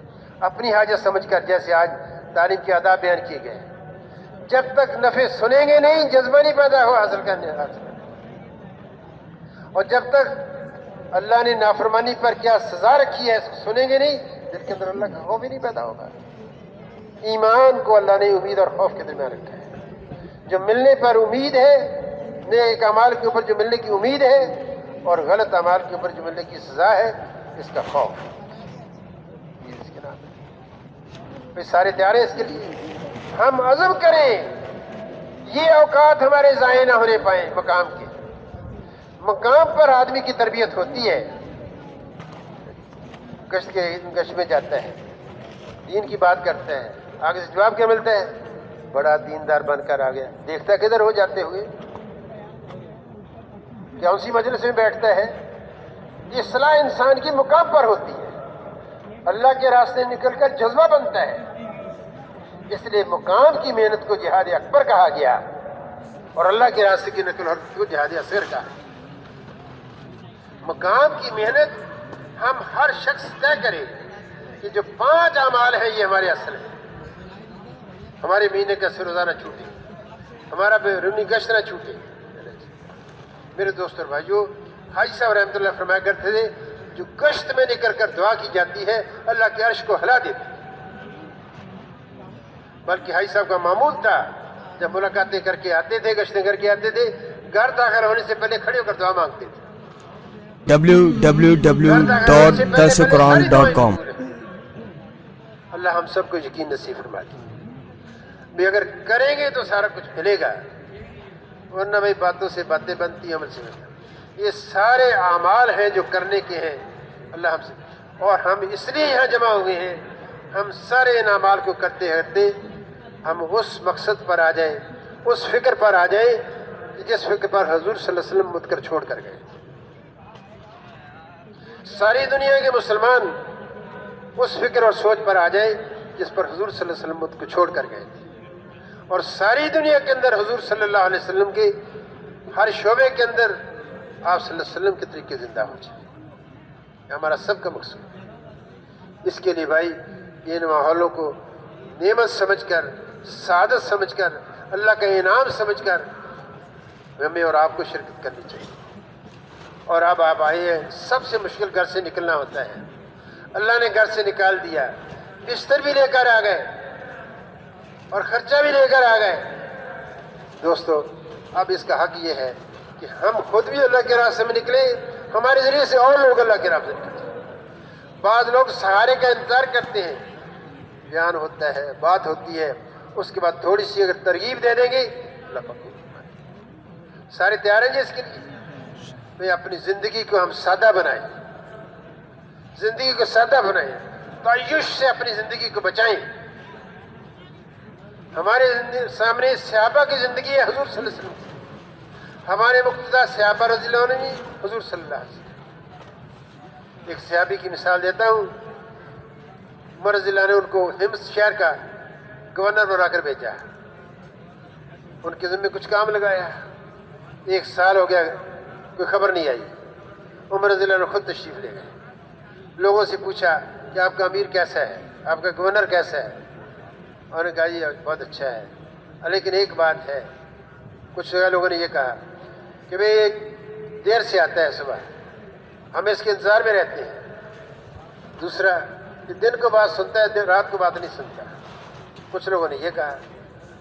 اپنی حاجت سمجھ کر، جیسے آج تعلیم کے آداب بیان کیے گئے. جب تک نفع سنیں گے نہیں، جذبہ نہیں پیدا ہو حاصل کرنے. اور جب تک اللہ نے نافرمانی پر کیا سزا رکھی ہے اس کو سنیں گے نہیں، دل کے اندر اللہ کا خوف بھی نہیں پیدا ہوگا. ایمان کو اللہ نے امید اور خوف کے درمیان رکھا ہے. جو ملنے پر امید ہے، نیک اعمال کے اوپر جو ملنے کی امید ہے، اور غلط اعمال کے اوپر جو ملنے کی سزا ہے، اس کا خوف. یہ اس کے نام ہے. پھر سارے تیار ہیں اس کے لیے. ہم عزم کریں یہ اوقات ہمارے ضائع نہ ہونے پائیں. مقام پر آدمی کی تربیت ہوتی ہے. گشت میں جاتا ہے، دین کی بات کرتا ہے، آگے سے جواب کیا ملتا ہے؟ بڑا دیندار بن کر آ گیا. دیکھتا کدھر ہو جاتے ہوئے؟ کیا اسی مجلس میں بیٹھتا ہے؟ اصلاح انسان کی مقام پر ہوتی ہے. اللہ کے راستے نکل کر جذبہ بنتا ہے. اس لیے مقام کی محنت کو جہاد اکبر کہا گیا، اور اللہ کے راستے کی نقل حرکت کو جہاد اصغر کہا. مقام کی محنت ہم ہر شخص طے کرے کہ جو 5 اعمال ہیں یہ ہمارے اصل ہیں. ہمارے مہینے کا روزہ نہ چھوٹے، ہمارا بیرونی گشت نہ چھوٹے. میرے دوست اور بھائیو، حاجی صاحب رحمۃ اللہ فرمایا کرتے تھے، جو گشت میں نکل کر دعا کی جاتی ہے اللہ کے عرش کو ہلا دیتی. بلکہ حاجی صاحب کا معمول تھا، جب ملاقاتیں کر کے آتے تھے، گشتیں کر کے آتے تھے، گھر داخل ہونے سے پہلے کھڑے ہو کر دعا مانگتے تھے. www.darsuquran.com. اللہ ہم سب کو یقین نصیب فرما دے. بھی اگر کریں گے تو سارا کچھ ملے گا، ورنہ بھائی باتوں سے باتیں بنتی، عمل سے بنتا. یہ سارے اعمال ہیں جو کرنے کے ہیں. اللہ ہم سے اور ہم اس لیے یہاں جمع ہوئے ہیں، ہم سارے ان اعمال کو کرتے کرتے ہم اس مقصد پر آ جائیں، اس فکر پر آ جائیں کہ جس فکر پر حضور صلی اللہ علیہ وسلم مت کر چھوڑ کر گئے۔ ساری دنیا کے مسلمان اس فکر اور سوچ پر آ جائے جس پر حضور صلی اللہ علیہ وسلم مت کو چھوڑ کر گئے تھے، اور ساری دنیا کے اندر حضور صلی اللہ علیہ وسلم کے ہر شعبے کے اندر آپ صلی اللہ علیہ وسلم کے طریقے زندہ ہو جائے۔ یہ ہمارا سب کا مقصد ہے۔ اس کے لیے بھائی ان ماحولوں کو نعمت سمجھ کر، سعادت سمجھ کر، اللہ کا انعام سمجھ کر ہمیں اور آپ کو شرکت کرنی چاہیے۔ اور اب آپ آئے ہیں، سب سے مشکل گھر سے نکلنا ہوتا ہے، اللہ نے گھر سے نکال دیا، بستر بھی لے کر آ گئے اور خرچہ بھی لے کر آ گئے۔ دوستو اب اس کا حق یہ ہے کہ ہم خود بھی اللہ کے راستے میں نکلیں، ہمارے ذریعے سے اور لوگ اللہ کے راستے میں نکلیں۔ بعض لوگ سہارے کا انتظار کرتے ہیں، بیان ہوتا ہے، بات ہوتی ہے، اس کے بعد تھوڑی سی اگر ترغیب دے دیں گے اللہ پاک سارے تیار ہیں جی اس کے لیے۔ بھئی اپنی زندگی کو ہم سادہ بنائیں، زندگی کو سادہ بنائیں، تعیش سے اپنی زندگی کو بچائیں۔ ہمارے سامنے صحابہ کی زندگی ہے حضور صلی اللہ علیہ وسلم کی، ہمارے مقتدیٰ صحابہ رضی اللہ عنہ حضور صلی اللہ علیہ وسلم۔ ایک صحابی کی مثال دیتا ہوں، عمر رضی اللہ عنہ ان کو حمص شہر کا گورنر بنا کر بھیجا، ان کے ذمہ کچھ کام لگایا، 1 سال ہو گیا کوئی خبر نہیں آئی۔ عمر رضی اللہ عنہ خود تشریف لے گئے، لوگوں سے پوچھا کہ آپ کا امیر کیسا ہے، آپ کا گورنر کیسا ہے؟ انہوں نے کہا جی بہت اچھا ہے، لیکن ایک بات ہے، کچھ لوگوں نے یہ کہا کہ بھئی دیر سے آتا ہے صبح، ہم اس کے انتظار میں رہتے ہیں۔ دوسرا کہ دن کو بات سنتا ہے، رات کو بات نہیں سنتا۔ کچھ لوگوں نے یہ کہا،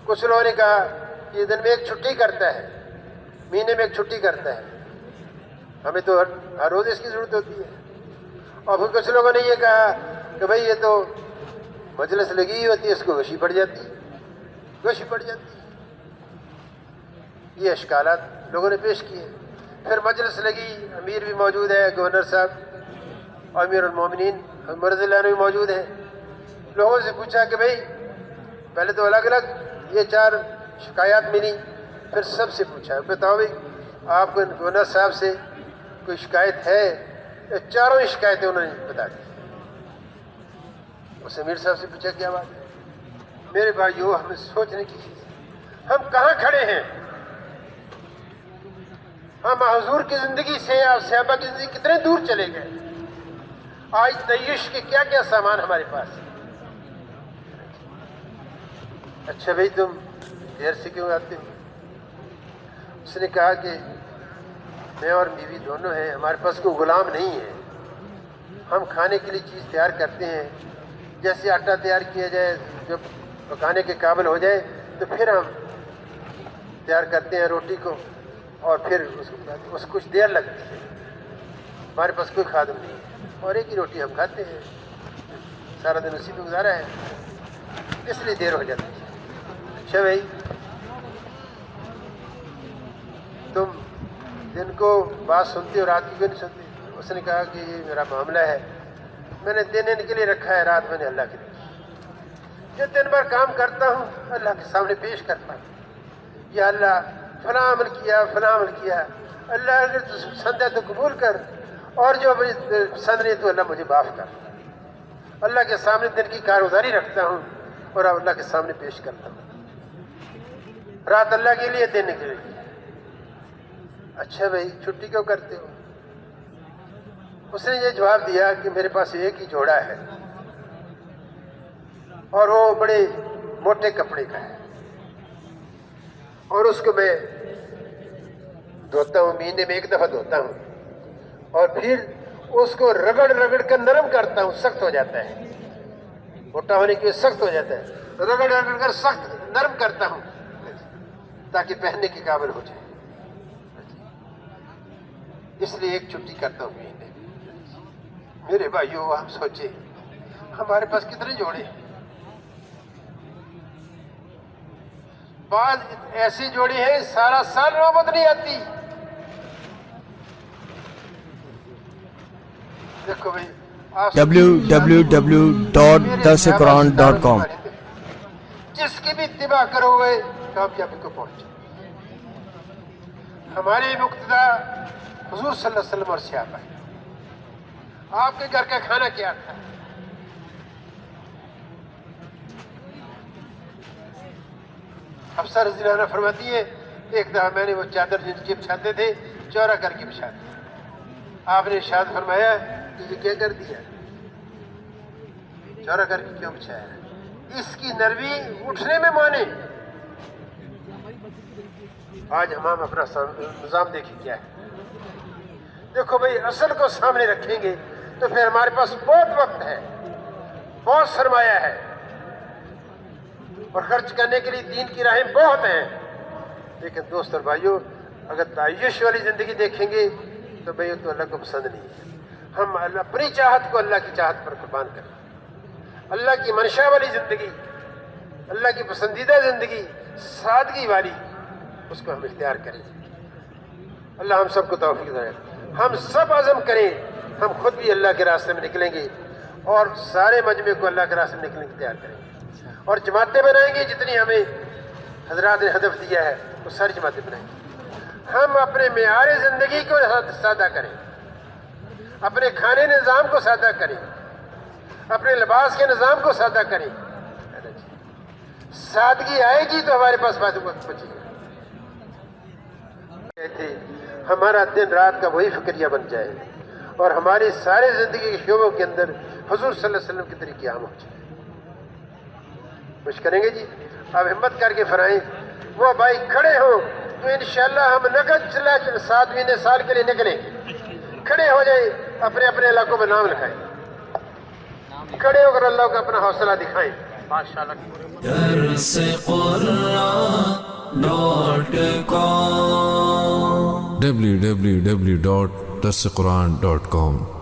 کچھ لوگوں نے کہا کہ یہ دن میں ایک چھٹی کرتا ہے، مہینے میں ایک چھٹی کرتا ہے، ہمیں تو ہر روز اس کی ضرورت ہوتی ہے۔ اور پھر کچھ لوگوں نے یہ کہا کہ بھئی یہ تو مجلس لگی ہوئی ہوتی ہے، اس کو غشی پڑ جاتی ہے، غشی پڑ جاتی ہے۔ یہ اشکالات لوگوں نے پیش کیے۔ پھر مجلس لگی، امیر بھی موجود ہے، گورنر صاحب اور امیر المومنین عمر رضی اللہ عنہ بھی موجود ہیں۔ لوگوں سے پوچھا کہ بھئی پہلے تو الگ الگ یہ 4 شکایات ملی، پھر سب سے پوچھا بتاؤ بھئی آپ کو گورنر صاحب سے کوئی شکایت ہے؟ یہ چاروں شکایتیں انہوں نے بتا دی۔ اس امیر صاحب سے پوچھا کیا بات ہے؟ میرے بھائیو ہمیں سوچنے کی چیز ہے، ہم کہاں کھڑے ہیں؟ ہم حضور کی زندگی سے اور صحابہ کی زندگی کتنے دور چلے گئے؟ آج تعیش کے کیا کیا سامان ہمارے پاس ہے؟ اچھا بھئی تم دیر سے کیوں آتے ہو؟ اس نے کہا کہ میں اور بیوی دونوں ہیں، ہمارے پاس کوئی غلام نہیں ہے، ہم کھانے کے لیے چیز تیار کرتے ہیں، جیسے آٹا تیار کیا جائے، جب پکانے کے قابل ہو جائے تو پھر ہم تیار کرتے ہیں روٹی کو، اور پھر اس کچھ دیر لگتی ہے، ہمارے پاس کوئی خادم نہیں ہے، اور ایک ہی روٹی ہم کھاتے ہیں، سارا دن اسی پہ گزارا ہے، اس لیے دیر ہو جاتی ہے۔ اچھا بھائی تم دن کو بات سنتے ہو، رات کی کیوں نہیں سنتے؟ اس نے کہا کہ یہ میرا معاملہ ہے، میں نے دن ان کے لیے رکھا ہے، رات میں نے اللہ کے لیے۔ جو دن بھر کام کرتا ہوں اللہ کے سامنے پیش کرتا ہوں، یا اللہ فلاں عمل کیا، فلاں عمل کیا، اللہ اگر تو پسند ہے تو قبول کر، اور جو مجھے پسند نہیں تو اللہ مجھے معاف کر۔ اللہ کے سامنے دن کی کارگزاری رکھتا ہوں اور اللہ کے سامنے پیش کرتا ہوں، رات اللہ کے لیے، دن کے لیے۔ اچھا بھائی چھٹی کیوں کرتے ہو؟ اس نے یہ جواب دیا کہ میرے پاس ایک ہی جوڑا ہے اور وہ بڑے موٹے کپڑے کا ہے، اور اس کو میں دھوتا ہوں، مہینے میں 1 دفعہ دھوتا ہوں، اور پھر اس کو رگڑ رگڑ کر نرم کرتا ہوں، سخت ہو جاتا ہے، موٹا ہونے کی وجہ سخت ہو جاتا ہے، رگڑ رگڑ کر سخت نرم کرتا ہوں تاکہ پہننے کے قابل ہو جائے، اس لیے ایک چھٹی کرتا ہوں مہینے میں۔ میرے بھائیو ہم سوچیں ہمارے پاس کتنے جوڑے ہیں؟ بعض ایسی جوڑی ہے سارا سال نوبت نہیں آتی۔ دیکھو بھائی www.darsequran.com. جس کی بھی اتباع کرو گے کامیابی کو پہنچے. ہماری مقتدا حضور صلی اللہ علیہ وسلم اور صحابہ ہے. آپ کے گھر کا کھانا کیا تھا؟ حفصہ رضی اللہ عنہ فرماتی ہے ایک دفعہ میں نے وہ چادر جن کی بچھاتے تھے چورا کر کے بچھا دی. آپ نے ارشاد فرمایا کہ یہ کیا کر دیا؟ چورا کر کے کیوں بچھایا؟ اس کی نرمی اٹھنے میں مانے. آج ہم اپنا نظام دیکھیں کیا ہے. دیکھو بھائی اصل کو سامنے رکھیں گے تو پھر ہمارے پاس بہت وقت ہے, بہت سرمایہ ہے, اور خرچ کرنے کے لیے دین کی راہیں بہت ہیں. لیکن دوست اور بھائیوں, اگر تعیش والی زندگی دیکھیں گے تو بھائی تو اللہ کو پسند نہیں ہے. ہم اپنی چاہت کو اللہ کی چاہت پر قربان کریں. اللہ کی منشا والی زندگی, اللہ کی پسندیدہ زندگی, سادگی والی, اس کو ہم اختیار کریں. اللہ ہم سب کو توفیق دے. ہم سب عزم کریں, ہم خود بھی اللہ کے راستے میں نکلیں گے اور سارے مجمع کو اللہ کے راستے میں نکلنے کی تیار کریں گے, اور جماعتیں بنائیں گے. جتنی ہمیں حضرات نے ہدف دیا ہے وہ ساری جماعتیں بنائیں گے. ہم اپنے معیار زندگی کو سادہ کریں, اپنے کھانے نظام کو سادہ کریں, اپنے لباس کے نظام کو سادہ کریں. سادگی آئے گی تو ہمارے پاس وقت بچے گا. ہمارا دن رات کا وہی فکریہ بن جائے اور ہماری سارے زندگی کے شعبوں کے اندر حضور صلی اللہ علیہ وسلم کے طریقے عام ہو جائے. کچھ کریں گے جی؟ اب ہمت کر کے فرائیں. وہ بھائی کھڑے ہوں تو انشاءاللہ ہم نقد 7 مہینے سال کے لیے نکلیں گے. کھڑے ہو جائیں, اپنے اپنے علاقوں میں نام لکھائیں, کھڑے ہو کر اللہ کو اپنا حوصلہ دکھائیں. ماشاءاللہ. www.darsequran.com